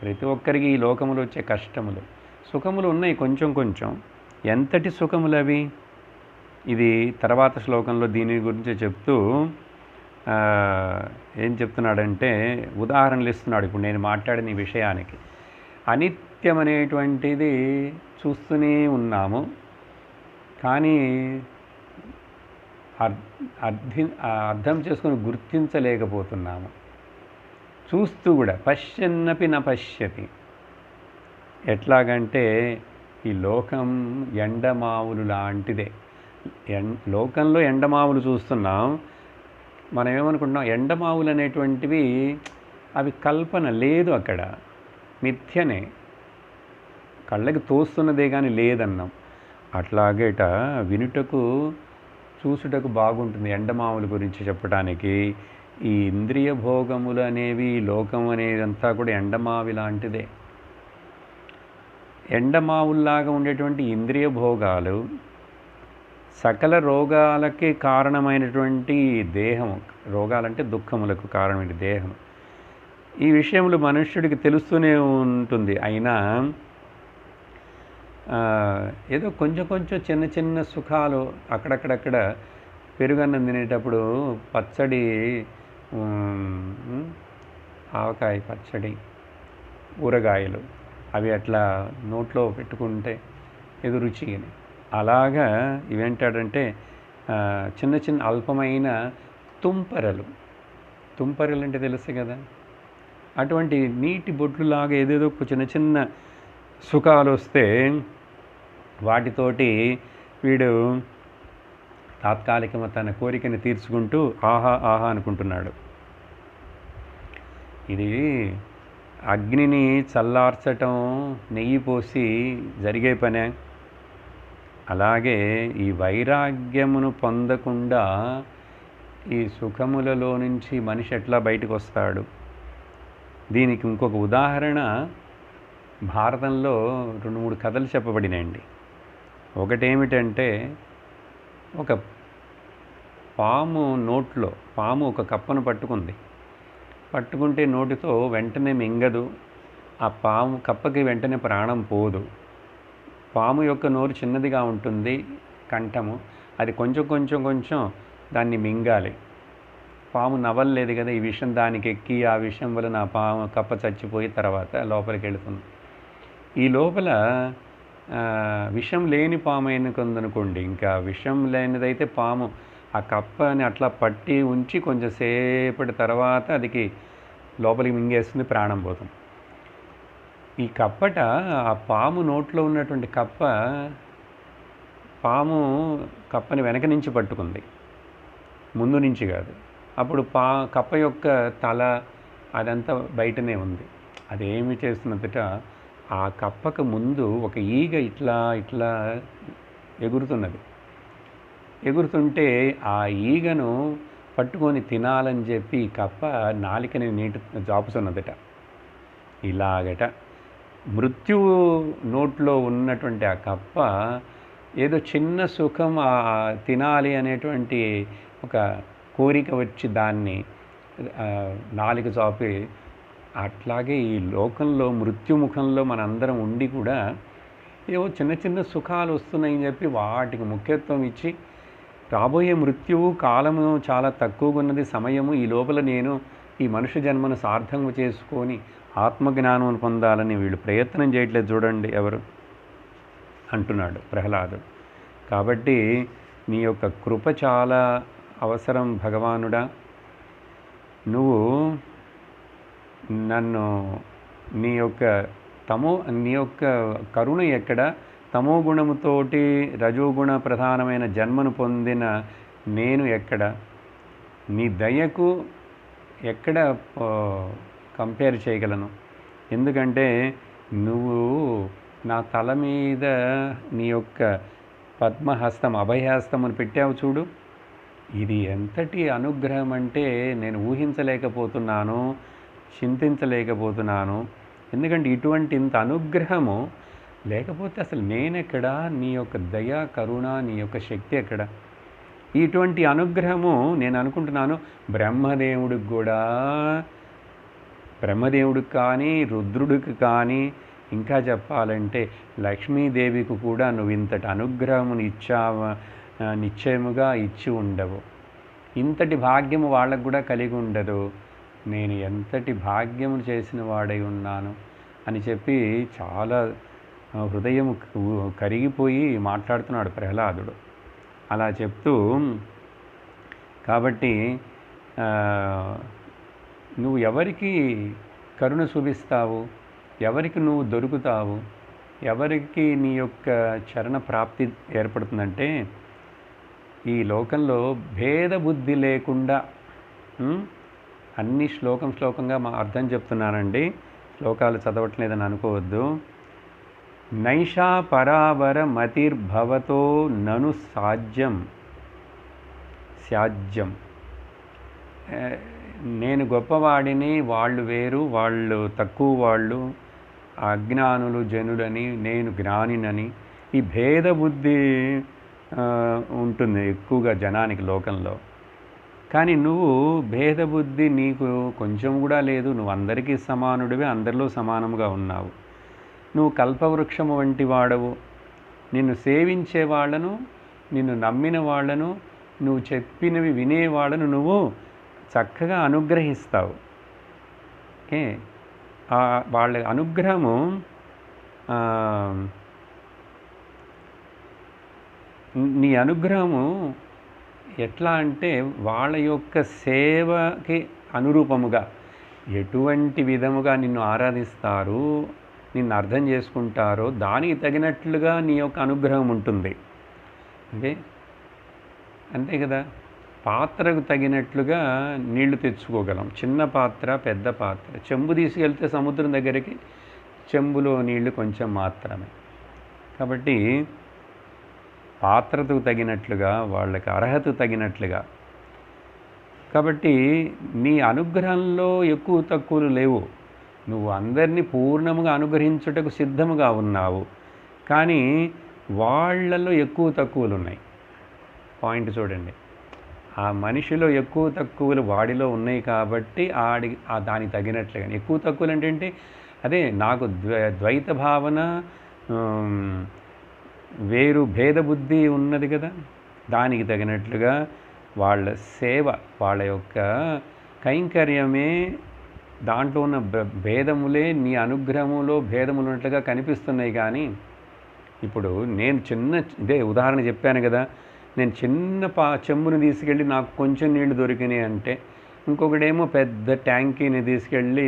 ప్రతి ఒక్కరికి ఈ లోకములు వచ్చే కష్టములు, సుఖములు ఉన్నాయి కొంచెం కొంచెం. ఎంతటి సుఖములు అవి? ఇది తర్వాత శ్లోకంలో దీని గురించి చెప్తూ ఏం చెప్తున్నాడంటే ఉదాహరణలు ఇస్తున్నాడు. ఇప్పుడు నేను మాట్లాడిన ఈ విషయానికి అనిత్యం అనేటువంటిది చూస్తూనే ఉన్నాము, కానీ అర్థం చేసుకొని గుర్తించలేకపోతున్నాము. చూస్తూ కూడా పశ్యన్నపి న పశ్యతి. ఎట్లాగంటే ఈ లోకం ఎండమావులు లాంటిదే. లోకంలో ఎండమావులు చూస్తున్నాం, మనం ఏమనుకుంటున్నాం, ఎండమావులు అనేటువంటివి అవి కల్పన లేదు, అక్కడ మిథ్యనే, కళ్ళకి తోస్తున్నదే కానీ లేదన్నాం. అట్లాగేట వినుటకు చూసుటకు బాగుంటుంది ఎండమావుల గురించి చెప్పడానికి. ఈ ఇంద్రియ భోగములు అనేవి, లోకం అనేదంతా కూడా ఎండమావి లాంటిదే. ఎండమావుల్లాగా ఉండేటువంటి ఇంద్రియ భోగాలు సకల రోగాలకి కారణమైనటువంటి దేహము, రోగాలంటే దుఃఖములకు కారణమైన దేహం. ఈ విషయములు మనుష్యుడికి తెలుస్తూనే ఉంటుంది. అయినా ఏదో కొంచెం కొంచెం చిన్న చిన్న సుఖాలు అక్కడక్కడక్కడ పెరుగన్నం తినేటప్పుడు పచ్చడి ఉమ్, ఆవకాయ పచ్చడి, ఊరగాయలు అవి అట్లా నోట్లో పెట్టుకుంటే ఏదో రుచి అని. అలాగా ఇవేంటాడంటే చిన్న చిన్న అల్పమైన తుంపరలు. తుంపరలు అంటే తెలుసు కదా, అటువంటి నీటి బొట్లులాగా ఏదేదో చిన్న చిన్న సుఖాలు వస్తే వాటితోటి వీడు తాత్కాలికమ తన కోరికని తీర్చుకుంటూ ఆహా ఆహా అనుకుంటున్నాడు. ఇది అగ్నిని చల్లార్చటం నెయ్యి పోసి జరిగే పనే. అలాగే ఈ వైరాగ్యమును పొందకుండా ఈ సుఖములలో నుంచి మనిషి ఎట్లా బయటకు వస్తాడు? దీనికి ఇంకొక ఉదాహరణ భారతంలో 2-3 కథలు చెప్పబడినాయండి. ఒకటేమిటంటే, ఒక పాము ఒక కప్పను పట్టుకుంటే నోటితో వెంటనే మింగదు. ఆ కప్పకి వెంటనే ప్రాణం పోదు. పాము యొక్క నోరు చిన్నదిగా ఉంటుంది, కంఠము. అది కొంచెం దాన్ని మింగాలి. పాము నవలలేదు కదా, ఈ విషయం దానికి ఎక్కి ఆ విషయం వలన కప్ప చచ్చిపోయి తర్వాత లోపలికి వెళుతుంది. ఈ లోపల విషం లేని పాము అయినకుందనుకోండి, ఇంకా విషం లేనిదైతే పాము ఆ కప్పని అట్లా పట్టి ఉంచి కొంచెంసేపటి తర్వాత అదికి లోపలికి మింగేస్తుంది, ప్రాణం పోతుంది. ఈ కప్పట ఆ పాము నోట్లో ఉన్నటువంటి కప్పని వెనక నుంచి పట్టుకుంది, ముందు నుంచి కాదు. అప్పుడు కప్ప యొక్క తల అదంతా బయటనే ఉంది. అదేమి చేస్తున్నదట, ఆ కప్పకు ముందు ఒక ఈగ ఇట్లా ఎగురుతుంటే ఆ ఈగను పట్టుకొని తినాలని చెప్పి కప్ప నాలికని జాపుతున్నదట. ఇలాగట మృత్యువు నోట్లో ఉన్నటువంటి ఆ కప్ప ఏదో చిన్న సుఖం తినాలి అనేటువంటి ఒక కోరిక వచ్చి దాన్ని నాలిక చాపి, అట్లాగే ఈ లోకంలో మృత్యుముఖంలో మనందరం ఉండి కూడా ఏవో చిన్న చిన్న సుఖాలు వస్తున్నాయని చెప్పి వాటికి ముఖ్యత్వం ఇచ్చి, రాబోయే మృత్యువు కాలము చాలా తక్కువగా ఉన్నది సమయము, ఈ లోపల నేను ఈ మనుష్య జన్మను సార్థము చేసుకొని ఆత్మజ్ఞానం పొందాలని వీళ్ళు ప్రయత్నం చేయట్లేదు చూడండి ఎవరు అంటున్నాడు ప్రహ్లాదుడు. కాబట్టి నీ యొక్క కృప చాలా అవసరం భగవానుడా. నువ్వు నన్ను నీ యొక్క కరుణ ఎక్కడ, తమో గుణముతోటి రజోగుణ ప్రధానమైన జన్మను పొందిన నేను ఎక్కడ, నీ దయకు ఎక్కడ కంపేర్ చేయగలను? ఎందుకంటే నువ్వు నా తల మీద నీ యొక్క పద్మహస్తం అభయహస్తమును పెట్టావు చూడు. ఇది ఎంతటి అనుగ్రహం అంటే నేను ఊహించలేకపోతున్నాను, చింతించలేకపోతున్నాను. ఎందుకంటే ఇంత అనుగ్రహము లేకపోతే అసలు నేనెక్కడ, నీ యొక్క దయ కరుణ నీ యొక్క శక్తి ఎక్కడ? ఇటువంటి అనుగ్రహము నేను అనుకుంటున్నాను బ్రహ్మదేవుడికి కానీ రుద్రుడికి కానీ, ఇంకా చెప్పాలంటే లక్ష్మీదేవికి కూడా నువ్వు ఇంతటి అనుగ్రహమును నిశ్చయముగా ఇచ్చి ఉండవు. ఇంతటి భాగ్యము వాళ్ళకు కూడా కలిగి ఉండదు. నేను ఎంతటి భాగ్యము చేసిన వాడై ఉన్నాను అని చెప్పి చాలా హృదయం కరిగిపోయి మాట్లాడుతున్నాడు ప్రహ్లాదుడు. అలా చెప్తూ, కాబట్టి నువ్వు ఎవరికి కరుణ చూపిస్తావు, ఎవరికి నువ్వు దొరుకుతావు, ఎవరికి నీ యొక్క చరణ ప్రాప్తి ఏర్పడుతుందంటే, ఈ లోకంలో భేద బుద్ధి లేకుండా, అన్ని శ్లోకంగా మా అర్థం చెప్తున్నానండి, శ్లోకాలు చదవట్లేదని అనుకోవద్దు. నైషా పరావర మతిర్భవతో నను సాధ్యం నేను గొప్పవాడిని, వాళ్ళు వేరు, వాళ్ళు తక్కువ, వాళ్ళు అజ్ఞానులు జనులని, నేను జ్ఞానినని, ఈ భేద బుద్ధి ఉంటుంది ఎక్కువగా జనానికి లోకంలో. కానీ నువ్వు భేదబుద్ధి నీకు కొంచెం కూడా లేదు. నువ్వు అందరికీ సమానుడివే, అందరిలో సమానముగా ఉన్నావు. నువ్వు కల్పవృక్షము వంటి వాడవు. నిన్ను సేవించే వాళ్ళను, నిన్ను నమ్మిన వాళ్ళను, నువ్వు చెప్పినవి వినేవాళ్ళను నువ్వు చక్కగా అనుగ్రహిస్తావు. ఓకే. వాళ్ళ అనుగ్రహము నీ అనుగ్రహము ఎట్లా అంటే వాళ్ళ యొక్క సేవకి అనురూపముగా ఎటువంటి విధముగా నిన్ను ఆరాధిస్తారు, నిన్ను అర్థం చేసుకుంటారో దానికి తగినట్లుగా నీ యొక్క అనుగ్రహం ఉంటుంది. ఓకే. అంతే కదా. పాత్రకు తగినట్లుగా నీళ్లు తెచ్చుకోగలం. చిన్న పాత్ర, పెద్ద పాత్ర. చెంబు తీసుకెళ్తే సముద్రం దగ్గరికి చెంబులో నీళ్లు కొంచెం మాత్రమే. కాబట్టి పాత్రకు తగినట్లుగా, వాళ్ళకి అర్హత తగినట్లుగా. కాబట్టి నీ అనుగ్రహంలో ఎక్కువ తక్కువలు లేవు. నువ్వు అందరినీ పూర్ణముగా అనుగ్రహించుటకు సిద్ధముగా ఉన్నావు. కానీ వాళ్ళలో ఎక్కువ తక్కువలు ఉన్నాయి. పాయింట్ చూడండి. ఆ మనిషిలో ఎక్కువ తక్కువలు వాడిలో ఉన్నాయి కాబట్టి దానికి తగినట్లుగా. ఎక్కువ తక్కువలు అంటే అదే నాకు ద్వైత భావన, వేరు భేద బుద్ధి ఉన్నది కదా. దానికి తగినట్లుగా వాళ్ళ సేవ, వాళ్ళ యొక్క కైంకర్యమే దాంట్లో ఉన్న భేదములే నీ అనుగ్రహములో భేదములు ఉన్నట్లుగా కనిపిస్తున్నాయి. కానీ ఇప్పుడు నేను ఇదే ఉదాహరణ చెప్పాను కదా. నేను చిన్న చెంబుని తీసుకెళ్ళి నాకు కొంచెం నీళ్లు దొరికినాయి అంటే, ఇంకొకడేమో పెద్ద ట్యాంకీని తీసుకెళ్ళి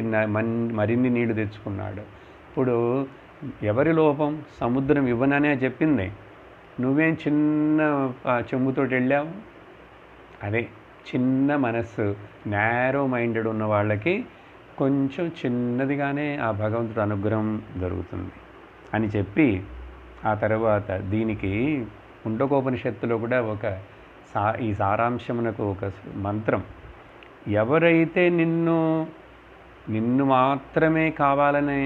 మరిన్ని నీళ్లు తెచ్చుకున్నాడు. ఇప్పుడు ఎవరి లోపం? సముద్రం ఇవ్వననే చెప్పింది. నువ్వేం చిన్న చెంబుతోటి వెళ్ళావు. అదే చిన్న మనస్సు, నేరో మైండెడ్ ఉన్న వాళ్ళకి కొంచెం చిన్నదిగానే ఆ భగవంతుడు అనుగ్రహం జరుగుతుంది అని చెప్పి, ఆ తర్వాత దీనికి ముండకోపనిషత్తులో కూడా ఈ సారాంశమునకు ఒక మంత్రం. ఎవరైతే నిన్ను మాత్రమే కావాలని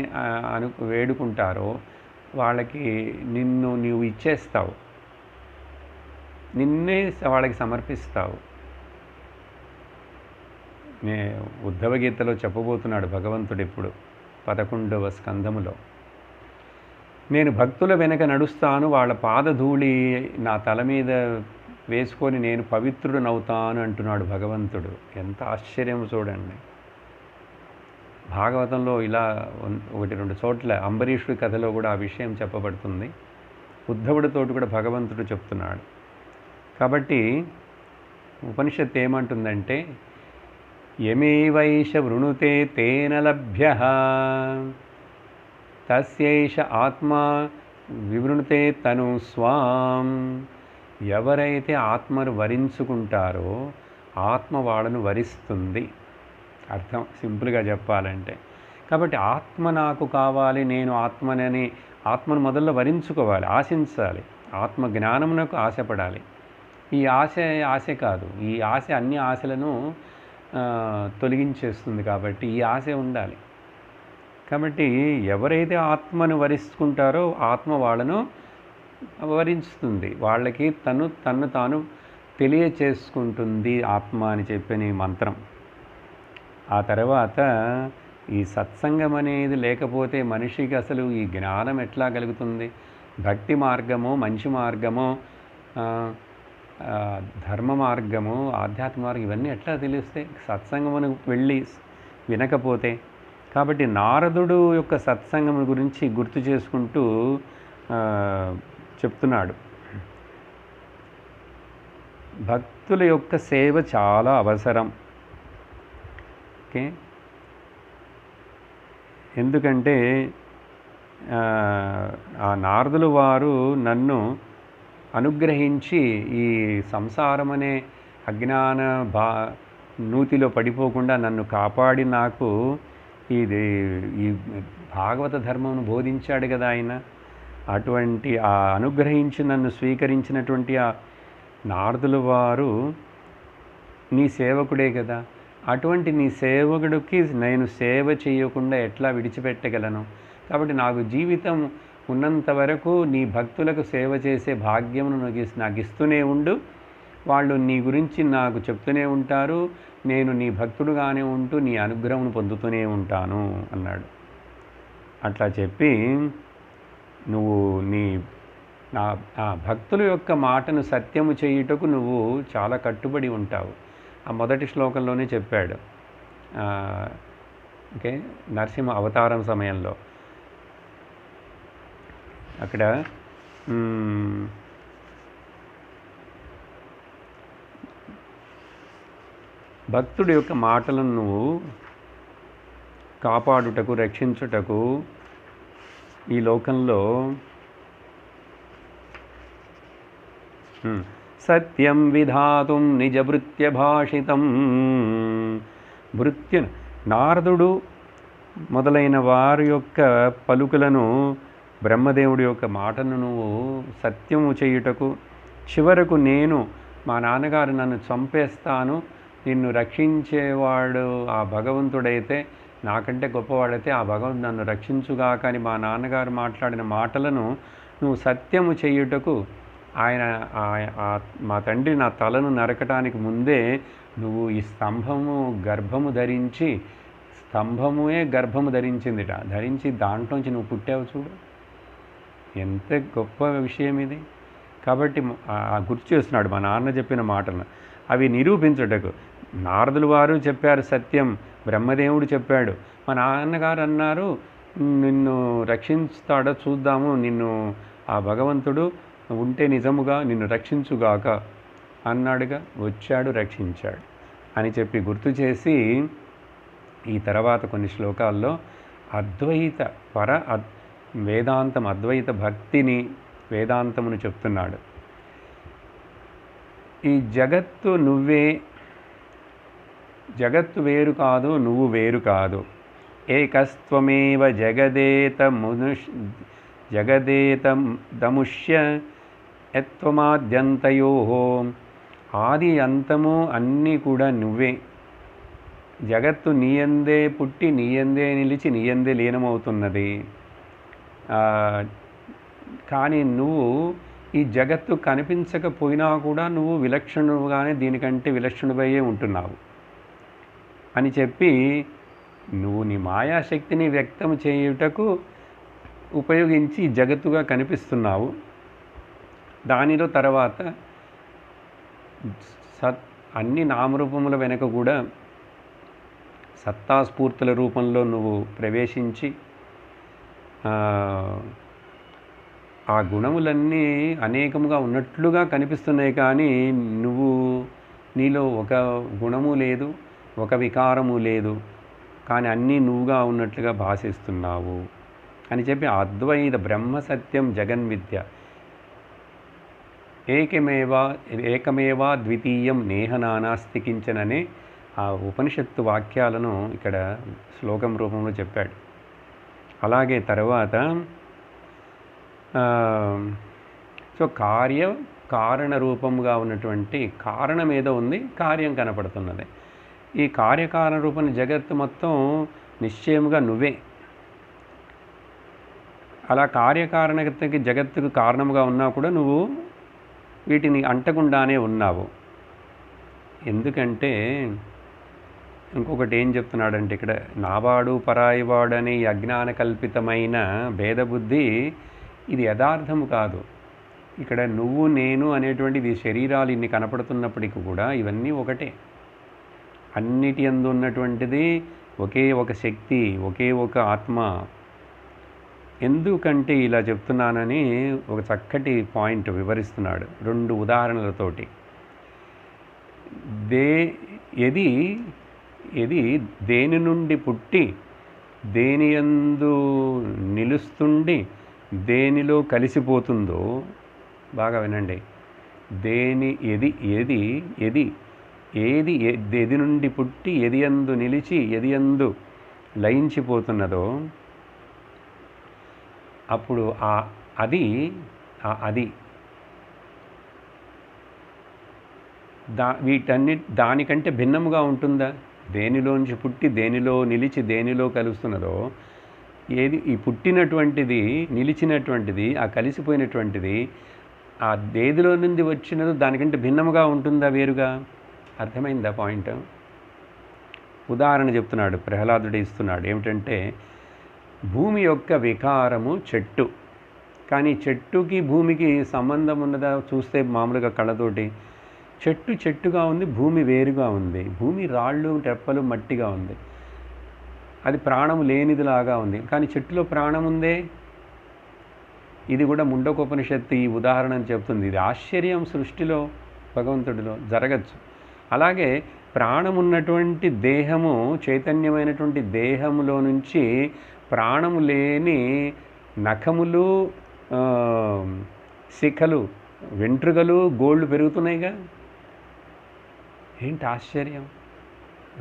వేడుకుంటారో వాళ్ళకి నీవు ఇచ్చేస్తావు, నిన్నే వాళ్ళకి సమర్పిస్తావు. ఉద్ధవగీతలో చెప్పబోతున్నాడు భగవంతుడు ఇప్పుడు 11వ స్కంధములో. నేను భక్తుల వెనక నడుస్తాను, వాళ్ళ పాదధూళి నా తల మీద వేసుకొని నేను పవిత్రుడనవుతాను అంటున్నాడు భగవంతుడు. ఎంత ఆశ్చర్యం చూడండి. భాగవతంలో ఇలా 1-2 చోట్ల అంబరీషుడి కథలో కూడా ఆ విషయం చెప్పబడుతుంది. ఉద్ధవుడితోటి కూడా భగవంతుడు చెప్తున్నాడు. కాబట్టి ఉపనిషత్తు ఏమంటుందంటే, యమేవైష వృణుతే తేన లభ్యః తస్యైష ఆత్మా వివృణుతే తను స్వాం. ఎవరైతే ఆత్మను వరించుకుంటారో ఆత్మ వాళ్ళను వరిస్తుంది. అర్థం సింపుల్గా చెప్పాలంటే. కాబట్టి ఆత్మ నాకు కావాలి, నేను ఆత్మను మొదల్లో వరించుకోవాలి, ఆశించాలి. ఆత్మ జ్ఞానమునకు ఆశపడాలి. ఈ ఆశ కాదు. ఈ ఆశ అన్ని ఆశలను తొలగించేస్తుంది. కాబట్టి ఈ ఆశ ఉండాలి. కాబట్టి ఎవరైతే ఆత్మను వరించుకుంటారో ఆత్మ వాళ్ళను వరిస్తుంది. వాళ్ళకి తన్ను తాను తెలియచేసుకుంటుంది ఆత్మ అని చెప్పిన మంత్రం. ఆ తర్వాత ఈ సత్సంగం అనేది లేకపోతే మనిషికి అసలు ఈ జ్ఞానం ఎట్లా కలుగుతుంది? భక్తి మార్గము, మంచి మార్గము, ధర్మ మార్గము, ఆధ్యాత్మిక మార్గం ఇవన్నీ ఎట్లా తెలుస్తాయి? సత్సంగమును వెళ్ళి వినకపోతే. కాబట్టి నారదుడు యొక్క సత్సంగం గురించి గుర్తు చేసుకుంటూ చెప్తున్నాడు. భక్తుల యొక్క సేవ చాలా అవసరం. ఓకే. ఎందుకంటే ఆ నారదులు వారు నన్ను అనుగ్రహించి ఈ సంసారం అనే అజ్ఞాన నూతిలో పడిపోకుండా నన్ను కాపాడి నాకు ఈ భాగవత ధర్మమును బోధించాడు కదా ఆయన. అటువంటి ఆ అనుగ్రహించి నన్ను స్వీకరించినటువంటి ఆ నారదుల వారు నీ సేవకుడే కదా. అటువంటి నీ సేవకుడికి నేను సేవ చేయకుండా ఎట్లా విడిచిపెట్టగలను? కాబట్టి నాకు జీవితం ఉన్నంత వరకు నీ భక్తులకు సేవ చేసే భాగ్యమును నాకు ఇస్తూనే ఉండు. వాళ్ళు నీ గురించి నాకు చెప్తూనే ఉంటారు. నేను నీ భక్తుడుగానే ఉంటూ నీ అనుగ్రహం పొందుతూనే ఉంటాను అన్నాడు. అట్లా చెప్పి నువ్వు నా భక్తుల యొక్క మాటను సత్యము చేయుటకు నువ్వు చాలా కట్టుబడి ఉంటావు. ఆ మొదటి శ్లోకంలోనే చెప్పాడు. ఓకే, నరసింహ అవతారం సమయంలో అక్కడ భక్తుడి యొక్క మాటలను నువ్వు కాపాడుటకు, రక్షించుటకు ఈ లోకంలో సత్యం విధాతుం నిజభృత్య భాషితం. భృత్య నారదుడు మొదలైన వారి యొక్క పలుకులను, బ్రహ్మదేవుడి యొక్క మాటను నువ్వు సత్యము చేయుటకు, చివరకు నేను మా నాన్నగారు నన్ను చంపేస్తాను, నిన్ను రక్షించేవాడు ఆ భగవంతుడైతే, నాకంటే గొప్పవాడైతే ఆ భగవంతుడు నన్ను రక్షించుగాక అని మా నాన్నగారు మాట్లాడిన మాటలను నువ్వు సత్యము చేయుటకు, ఆయన మా తండ్రి నా తలను నరకటానికి ముందే నువ్వు ఈ స్తంభము గర్భము ధరించి, స్తంభముయే గర్భము ధరించిందిట, ధరించి దాంట్లోంచి నువ్వు పుట్టావు చూడు, ఎంత గొప్ప విషయం ఇది. కాబట్టి గుర్తు చేస్తున్నాడు మా నాన్న చెప్పిన మాటలను. అవి నిరూపించుటకు నారదులు వారు చెప్పారు సత్యం, బ్రహ్మదేవుడు చెప్పాడు, మా నాన్నగారు అన్నారు నిన్ను రక్షిస్తాడో చూద్దాము, నిన్ను ఆ భగవంతుడు ఉంటే నిజముగా నిన్ను రక్షించుగాక అన్నాడుగా, వచ్చాడు, రక్షించాడు అని చెప్పి గుర్తు చేసి ఈ తర్వాత కొన్ని శ్లోకాల్లో అద్వైత వేదాంతం, అద్వైత భక్తిని, వేదాంతమును చెప్తున్నాడు. ఈ జగత్తు నువ్వే, జగత్తు వేరు కాదు, నువ్వు వేరు కాదు. ఏకస్త్వమేవ జగదేతముష్య యత్వమాద్యంతయో. ఆది అంతము అన్నీ కూడా నువ్వే. జగత్తు నీయందే పుట్టి, నీయందే నిలిచి, నీయందే లీనమవుతున్నది. కానీ నువ్వు ఈ జగత్తు కనిపించకపోయినా కూడా నువ్వు విలక్షణుడుగానే, దీనికంటే విలక్షణుడయ్యే ఉంటున్నావు అని చెప్పి, నువ్వు నీ మాయాశక్తిని వ్యక్తం చేయుటకు ఉపయోగించి జగత్తుగా కనిపిస్తున్నావు. దానిలో తర్వాత అన్ని నామరూపముల వెనక కూడా సత్తాస్ఫూర్తుల రూపంలో నువ్వు ప్రవేశించి ఆ గుణములన్నీ అనేకముగా ఉన్నట్లుగా కనిపిస్తున్నాయి, కానీ నీలో ఒక గుణము లేదు, ఒక వికారము లేదు, కానీ అన్నీ నువ్వుగా ఉన్నట్లుగా భాషిస్తున్నావు అని చెప్పి అద్వైత బ్రహ్మ సత్యం జగన్విద్య ఏకమేవా ద్వితీయం నేహ నానాస్తి కించననే ఆ ఉపనిషత్తు వాక్యాలను ఇక్కడ శ్లోకం రూపంలో చెప్పాడు. అలాగే తర్వాత సో కారణ రూపముగా ఉన్నటువంటి కారణం ఏదో ఉంది, కార్యం కనపడుతున్నది. ఈ కార్యకారణ రూపం జగత్తు మొత్తం నిశ్చయముగా నువ్వే. అలా కార్యకారణకి జగత్తుకు కారణముగా ఉన్నా కూడా నువ్వు వీటిని అంటకుండానే ఉన్నావు. ఎందుకంటే ఇంకొకటి ఏం చెప్తున్నాడంటే ఇక్కడ, నావాడు పరాయివాడు అనే ఈ అజ్ఞాన కల్పితమైన భేదబుద్ధి ఇది యథార్థము కాదు. ఇక్కడ నువ్వు నేను అనేటువంటిది శరీరాలు ఇన్ని కనపడుతున్నప్పటికీ కూడా ఇవన్నీ ఒకటే. అన్నిటి యందు ఉన్నటువంటిది ఒకే ఒక శక్తి, ఒకే ఒక ఆత్మ. ఎందుకంటే ఇలా చెప్తున్నానని ఒక చక్కటి పాయింట్ వివరిస్తున్నాడు 2 ఉదాహరణలతోటి. ఏది దేని నుండి పుట్టి, దేని యందు నిలుస్తుండి, దేనిలో కలిసిపోతుందో, బాగా వినండి, ఏది నుండి పుట్టి, ఏది యందు నిలిచి, ఏది యందు లయించిపోతున్నదో అప్పుడు అది దానికంటే భిన్నముగా ఉంటుందా? దేనిలోంచి పుట్టి దేనిలో నిలిచి దేనిలో కలుస్తున్నదో, ఈ పుట్టినటువంటిది, నిలిచినటువంటిది, ఆ కలిసిపోయినటువంటిది ఆ దేదిలో నుండి వచ్చినదో దానికంటే భిన్నముగా ఉంటుందా, వేరుగా? అర్థమైందా పాయింట్? ఉదాహరణ చెప్తున్నాడు, ప్రహ్లాదుడు ఇస్తున్నాడు. ఏమిటంటే, భూమి యొక్క వికారము చెట్టు. కానీ చెట్టుకి భూమికి సంబంధం ఉన్నదా చూస్తే మామూలుగా కళ్ళతోటి? చెట్టు చెట్టుగా ఉంది, భూమి వేరుగా ఉంది. భూమి రాళ్ళు తెప్పలు మట్టిగా ఉంది. అది ప్రాణం లేనిదిలాగా ఉంది. కానీ చెట్టులో ప్రాణం ఉందే. ఇది కూడా ముండకోపనిషత్తు ఈ ఉదాహరణను చెప్తుంది. ఇది ఆశ్చర్యం సృష్టిలో భగవంతుడిలో జరగచ్చు. అలాగే ప్రాణం ఉన్నటువంటి దేహము, చైతన్యమైనటువంటి దేహములో నుంచి ప్రాణము లేని నఖములు, శిఖలు, వెంట్రుకలు, గోళ్ళు పెరుగుతున్నాయిగా. ఏంటి ఆశ్చర్యం!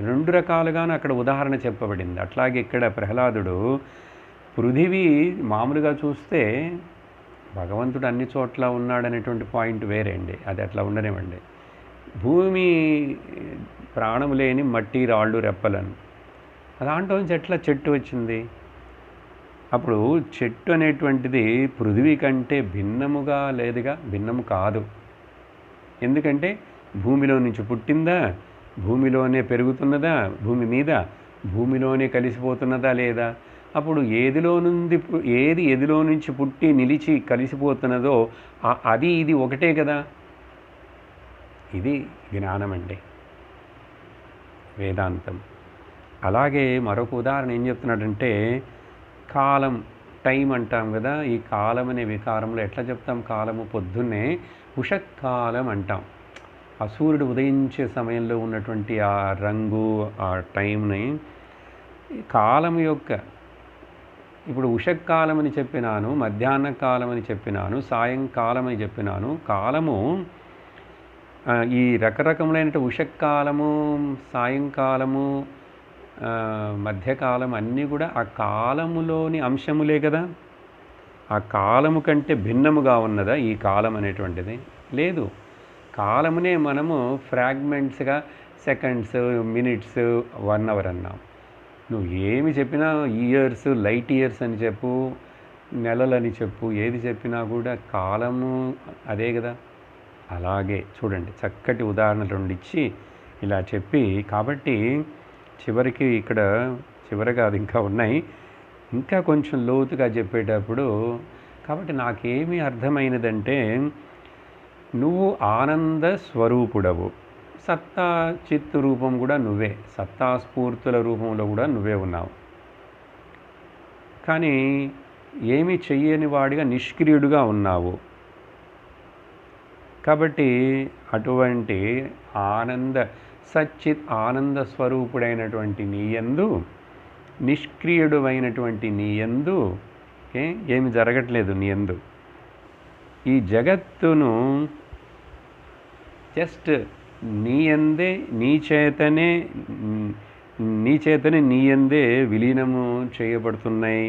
2 రకాలుగాను అక్కడ ఉదాహరణ చెప్పబడింది. అట్లాగే ఇక్కడ ప్రహ్లాదుడు పృథివీ మామూలుగా చూస్తే భగవంతుడు అన్ని చోట్ల ఉన్నాడనేటువంటి పాయింట్ వేరే అండి, అది అట్లా ఉండనివ్వండి. భూమి ప్రాణము లేని మట్టి, రాళ్ళు, రెప్పలను, దాంట్లో నుంచి ఎట్లా చెట్టు వచ్చింది? అప్పుడు చెట్టు అనేటువంటిది పృథివీ కంటే భిన్నముగా లేదుగా, భిన్నము కాదు. ఎందుకంటే భూమిలో నుంచి పుట్టిందా, భూమిలోనే పెరుగుతున్నదా, భూమి మీద భూమిలోనే కలిసిపోతున్నదా లేదా? అప్పుడు ఏది ఎదిలో నుంచి పుట్టి నిలిచి కలిసిపోతున్నదో అది ఇది ఒకటే కదా. ఇది జ్ఞానం అండి, వేదాంతం. అలాగే మరొక ఉదాహరణ ఏం చెప్తున్నాడంటే, కాలం, టైం అంటాం కదా. ఈ కాలం అనే వికారంలో ఎట్లా చెప్తాం? కాలము పొద్దున్నే ఉషకాలం అంటాం. ఆ సూర్యుడు ఉదయించే సమయంలో ఉన్నటువంటి ఆ రంగు, ఆ టైంని కాలం యొక్క, ఇప్పుడు ఉషకాలం అని చెప్పినాను, మధ్యాహ్న కాలం అని చెప్పినాను, సాయంకాలం అని చెప్పినాను. కాలము ఈ రకరకములైన ఉషకాలము, సాయంకాలము, మధ్యకాలం అన్నీ కూడా ఆ కాలములోని అంశములే కదా. ఆ కాలము కంటే భిన్నముగా ఉన్నదా ఈ కాలం అనేటువంటిది? లేదు. కాలమునే మనము ఫ్రాగ్మెంట్స్గా సెకండ్స్, మినిట్స్, 1 అవర్ అన్నాం. నువ్వు ఏమి చెప్పినా ఇయర్స్, లైట్ ఇయర్స్ అని చెప్పు, నెలలని చెప్పు, ఏది చెప్పినా కూడా కాలము అదే కదా. అలాగే చూడండి, చక్కటి ఉదాహరణలు 2 ఇచ్చి ఇలా చెప్పి, కాబట్టి చివరికి ఇక్కడ చివరగా అది ఇంకా ఉన్నాయి, ఇంకా కొంచెం లోతుగా చెప్పేటప్పుడు. కాబట్టి నాకేమీ అర్థమైనదంటే, నువ్వు ఆనంద స్వరూపుడవు, సత్తా చిత్తు రూపం కూడా నువ్వే, సత్తా స్ఫూర్తుల రూపంలో కూడా నువ్వే ఉన్నావు. కానీ ఏమీ చెయ్యని వాడిగా నిష్క్రియుడుగా ఉన్నావు. కాబట్టి అటువంటి సచ్చిత్ ఆనంద స్వరూపుడైనటువంటి నీయందు, నిష్క్రియుడు అయినటువంటి నీయందు ఏమి జరగట్లేదు. నీయందు ఈ జగత్తును జస్ట్ నీయందే, నీ చేతనే నీయందే విలీనము చేయబడుతున్నాయి.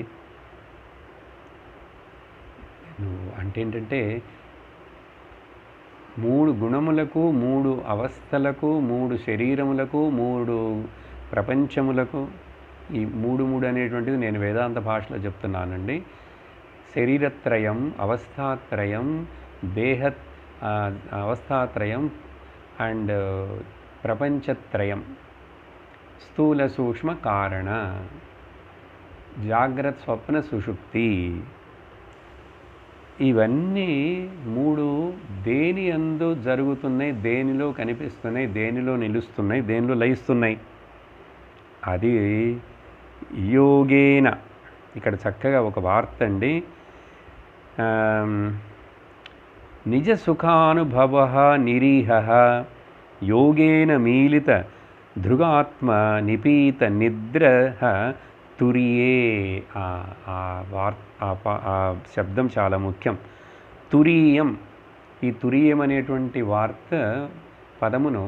అంటే ఏంటంటే, 3 గుణములకు, 3 అవస్థలకు, 3 శరీరములకు, 3 ప్రపంచములకు, ఈ 3 అనేటువంటిది నేను వేదాంత భాషలో చెప్తున్నానండి. శరీరత్రయం, అవస్థాత్రయం, అవస్థాత్రయం అండ్ ప్రపంచత్రయం, స్థూల సూక్ష్మ కారణ, జాగ్రత్త స్వప్న సుషుప్తి. ఇవన్నీ 3 దేని యందు జరుగుతున్నాయి, దేనిలో కనిపిస్తున్నాయి, దేనిలో నిలుస్తున్నాయి, దేనిలో లయిస్తున్నాయి. అది యోగేన, ఇక్కడ చక్కగా ఒక వార్త అండి. నిజ సుఖానుభవ నిరీహ యోగేన మీలిత ధృగాత్మ నిపీత నిద్ర తురియే. ఆ శబ్దం చాలా ముఖ్యం. తురీయం. ఈ తురీయం అనేటువంటి వార్త పదమును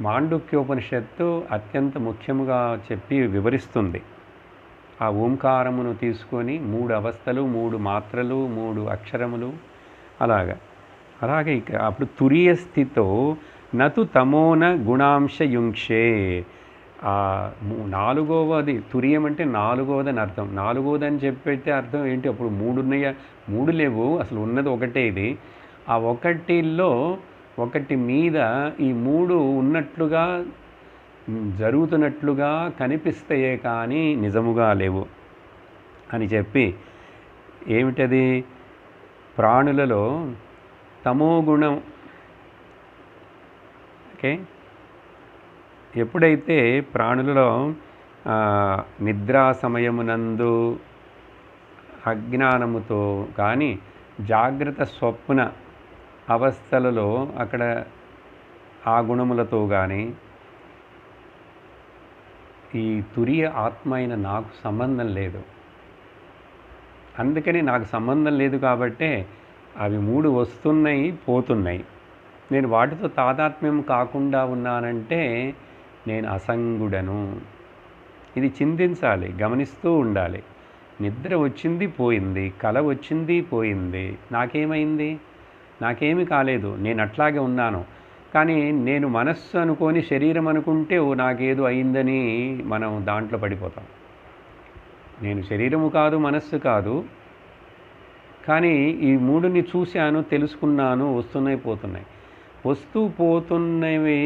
మాండుక్యోపనిషత్తు అత్యంత ముఖ్యముగా చెప్పి వివరిస్తుంది. ఆ ఓంకారమును తీసుకొని 3 అవస్థలు, 3 మాత్రలు, 3 అక్షరములు, అలాగే అప్పుడు తురీయ స్థితో నతు తమోన గుణాంశయుంక్షే. 4వది తురియం అంటే 4వదని అర్థం. 4వది అని చెప్పైతే అర్థం ఏంటి? అప్పుడు 3 ఉన్నాయా? 3 లేవు, అసలు ఉన్నది ఒకటే. ఇది ఆ ఒకటిలో ఒకటి మీద ఈ 3 ఉన్నట్లుగా, జరుగుతున్నట్లుగా కనిపిస్తాయే కానీ నిజముగా లేవు అని చెప్పి, ఏమిటది? ప్రాణులలో తమోగుణం ఓకే. ఎప్పుడైతే ప్రాణులలో నిద్రా సమయమునందు అజ్ఞానముతో కానీ జాగ్రత్త స్వప్న అవస్థలలో అక్కడ ఆ గుణములతో కానీ ఈ తురియ ఆత్మ అయిన నాకు సంబంధం లేదు. అందుకని నాకు సంబంధం లేదు కాబట్టే అవి 3 వస్తున్నాయి, పోతున్నాయి. నేను వాటితో తాదాత్మ్యం కాకుండా ఉన్నానంటే నేను అసంగుడను. ఇది చింతించాలి, గమనిస్తూ ఉండాలి. నిద్ర వచ్చింది, పోయింది. కల వచ్చింది, పోయింది. నాకేమైంది? నాకేమీ కాలేదు. నేను అట్లాగే ఉన్నాను. కానీ నేను మనస్సు అనుకొని శరీరం అనుకుంటే నాకేదో అయిందని మనం దాంట్లో పడిపోతాం. నేను శరీరము కాదు, మనస్సు కాదు. కానీ ఈ 3ని చూశాను, తెలుసుకున్నాను, వస్తున్నాయి, పోతున్నాయి. వస్తూ పోతున్నవి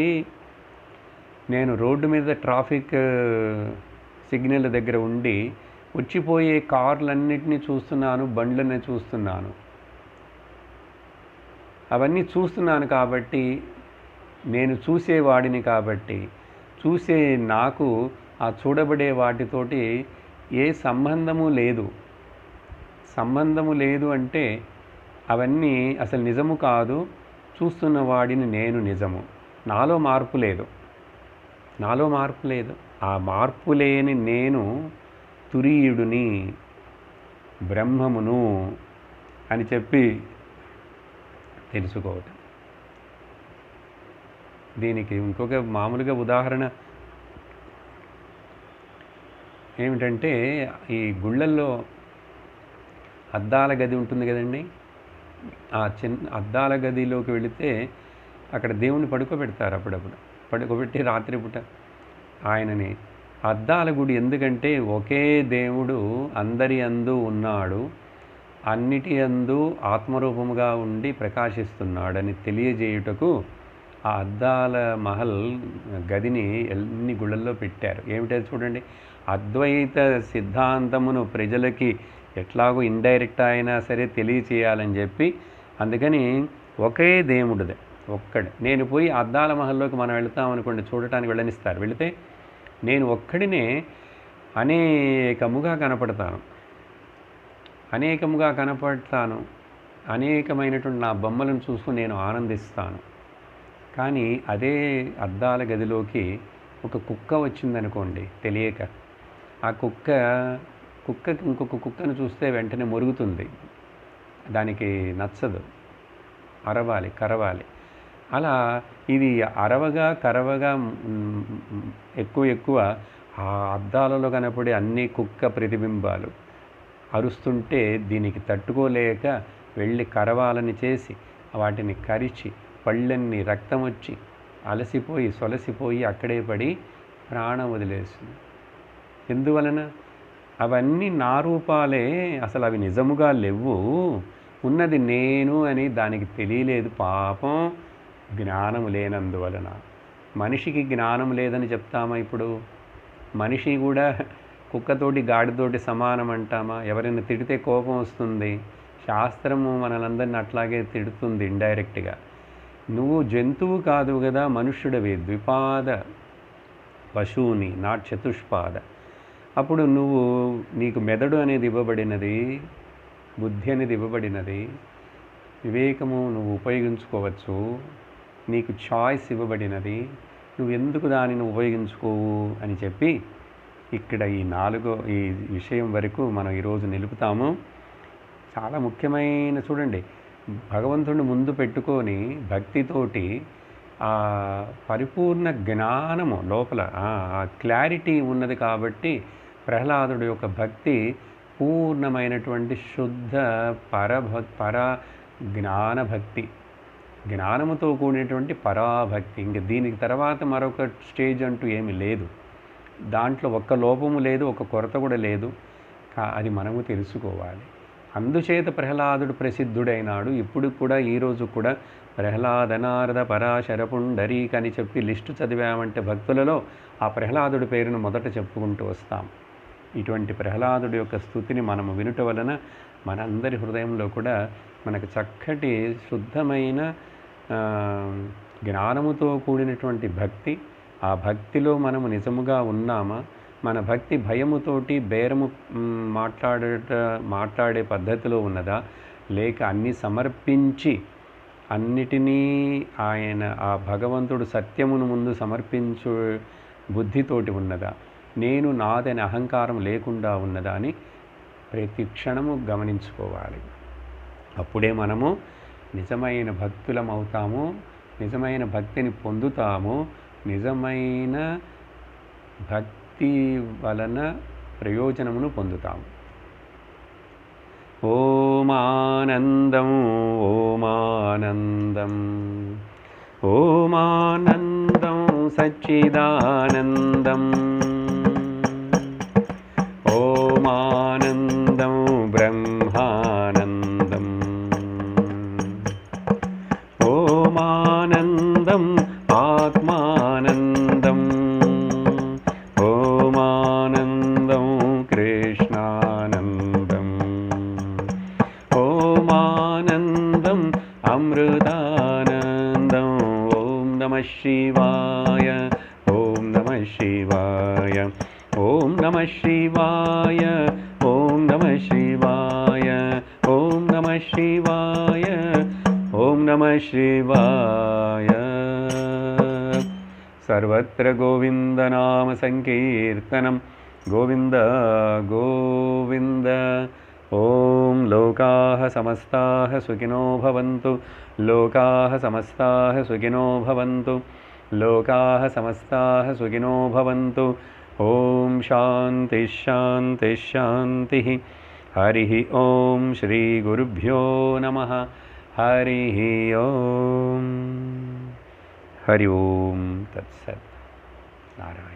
నేను రోడ్డు మీద ట్రాఫిక్ సిగ్నల్ దగ్గర ఉండి వచ్చిపోయే కార్లన్నిటినీ చూస్తున్నాను, బండ్లని చూస్తున్నాను. అవన్నీ చూస్తున్నాను కాబట్టి, నేను చూసేవాడిని కాబట్టి, చూసే నాకు ఆ చూడబడే వాటితోటి ఏ సంబంధము లేదు. సంబంధము లేదు అంటే అవన్నీ అసలు నిజము కాదు. చూస్తున్న వాడిని నేను నిజము. నాలో మార్పు లేదు. నాలో మార్పు లేదు. ఆ మార్పు లేని నేను తురీయుడిని, బ్రహ్మమును అని చెప్పి తెలుసుకోవటం. దీనికి ఇంకొక మామూలుగా ఉదాహరణ ఏమిటంటే, ఈ గుళ్ళల్లో అద్దాల గది ఉంటుంది కదండి. ఆ అద్దాల గదిలోకి వెళితే అక్కడ దేవుణ్ణి పడుకోబెడతారు. అప్పుడప్పుడు పడుకోబెట్టి రాత్రిపూట ఆయనని అద్దాల గుడి. ఎందుకంటే ఒకే దేవుడు అందరి యందు ఉన్నాడు, అన్నిటి యందు ఆత్మరూపముగా ఉండి ప్రకాశిస్తున్నాడని తెలియజేయుటకు ఆ అద్దాల మహల్ గదిని ఎన్ని గుళ్ళల్లో పెట్టారు. ఏమిటది చూడండి. అద్వైత సిద్ధాంతమును ప్రజలకి ఎట్లాగో ఇండైరెక్ట్ అయినా సరే తెలియచేయాలని చెప్పి, అందుకని ఒకే దేవుడిదే, ఒక్కడే. నేను పోయి అద్దాల మహల్లోకి మనం వెళ్తాం అనుకోండి, చూడటానికి వెళ్ళనిస్తారు. వెళితే నేను ఒక్కడినే అనేకముగా కనపడతాను, అనేకముగా కనపడతాను. అనేకమైనటువంటి నా బొమ్మలను చూసుకుని నేను ఆనందిస్తాను. కానీ అదే అద్దాల గదిలోకి ఒక కుక్క వచ్చిందనుకోండి తెలియక, ఆ కుక్కకి ఇంకొక కుక్కను చూస్తే వెంటనే మొరుగుతుంది. దానికి నచ్చదు, అరవాలి, కరవాలి. అలా ఇది అరవగా కరవగా ఎక్కువ ఆ అద్దాలలో కనపడే అన్ని కుక్క ప్రతిబింబాలు అరుస్తుంటే దీనికి తట్టుకోలేక వెళ్ళి కరవాలని చేసి వాటిని కరిచి పళ్ళన్ని రక్తం వచ్చి అలసిపోయి సొలసిపోయి అక్కడే పడి ప్రాణం వదిలేస్తుంది. ఎందువలన? అవన్నీ నా రూపాలే, అసలు అవి నిజముగా లేవు. ఉన్నది నేను అని దానికి తెలియలేదు. పాపం జ్ఞానం లేనందువలన. మనిషికి జ్ఞానం లేదని చెప్తామా? ఇప్పుడు మనిషి కూడా కుక్కతోటి గాడితోటి సమానం అంటామా? ఎవరైనా తిడితే కోపం వస్తుంది. శాస్త్రము మనలందరినీ అట్లాగే తిడుతుంది ఇండైరెక్ట్గా. నువ్వు జంతువు కాదు కదా, మనుష్యుడివి, ద్విపాద పశువుని, నాట్ చతుష్పాద. అప్పుడు నీకు మెదడు అనేది ఇవ్వబడినది, బుద్ధి అనేది ఇవ్వబడినది, వివేకము నువ్వు ఉపయోగించుకోవచ్చు, నీకు చాయిస్ ఇవ్వబడినది. నువ్వు ఎందుకు దానిని ఉపయోగించుకోవు అని చెప్పి ఇక్కడ ఈ విషయం వరకు మనం ఈరోజు నిలుపుతాము. చాలా ముఖ్యమైన, చూడండి, భగవంతుడిని ముందు పెట్టుకొని భక్తితోటి పరిపూర్ణ జ్ఞానము లోపల క్లారిటీ ఉన్నది కాబట్టి ప్రహ్లాదుడి యొక్క భక్తి పూర్ణమైనటువంటి శుద్ధ పర జ్ఞానభక్తి, జ్ఞానముతో కూడినటువంటి పరాభక్తి. ఇంక దీనికి తర్వాత మరొక స్టేజ్ అంటూ ఏమీ లేదు. దాంట్లో ఒక్క లోపము లేదు, ఒక కొరత కూడా లేదు. అది మనము తెలుసుకోవాలి. అందుచేత ప్రహ్లాదుడు ప్రసిద్ధుడైనాడు. ఇప్పుడు కూడా ఈరోజు కూడా ప్రహ్లాదనారద పరాశర పుండరీక్ అని చెప్పి లిస్టు చదివామంటే భక్తులలో ఆ ప్రహ్లాదుడి పేరును మొదట చెప్పుకుంటూ వస్తాం. ఇటువంటి ప్రహ్లాదుడి యొక్క స్తుతిని మనము వినుట వలన మనందరి హృదయంలో కూడా మనకు చక్కటి శుద్ధమైన జ్ఞానముతో కూడినటువంటి భక్తి, ఆ భక్తిలో మనము నిజముగా ఉన్నామా, మన భక్తి భయముతోటి బేరము మాట్లాడే పద్ధతిలో ఉన్నదా, లేక అన్నీ సమర్పించి అన్నిటినీ ఆయన ఆ భగవంతుడు సత్యమును ముందు సమర్పించు బుద్ధితోటి ఉన్నదా, నేను నాదని అహంకారం లేకుండా ఉన్నదా అని ప్రతి క్షణము గమనించుకోవాలి. అప్పుడే మనము నిజమైన భక్తులమవుతాము, నిజమైన భక్తిని పొందుతాము, నిజమైన భక్తి వలన ప్రయోజనమును పొందుతాము. ఓమానందం ఓమానందం ఓమానందం సచ్చిదానందం ఓమానందం బ్రహ్మానందం ఓమానందం ఆత్మానందం ఓమానందం కృష్ణానందం ఓమానందం అమృతానందం. ఓం నమః శివాయ ఓం నమః శివాయ ఓం నమః శివాయ ఓం నమః శివాయ ఓం నమః శివాయ ఓం నమః శివాయ. సర్వత్ర గోవిందనామ సంకీర్తనం గోవింద గోవింద. ఓం లోకాః సమస్తాః సుఖినో భవంతు, లోకాః సమస్తాః సుఖినో భవంతు, లోకాః సమస్తాః సుఖినో భవంతు. ఓం శాంతి శాంతి శాంతి. హరి ఓం శ్రీ గురుభ్యో నమః. హరి ఓం. హరి ఓం తత్సత్. నారాయణ.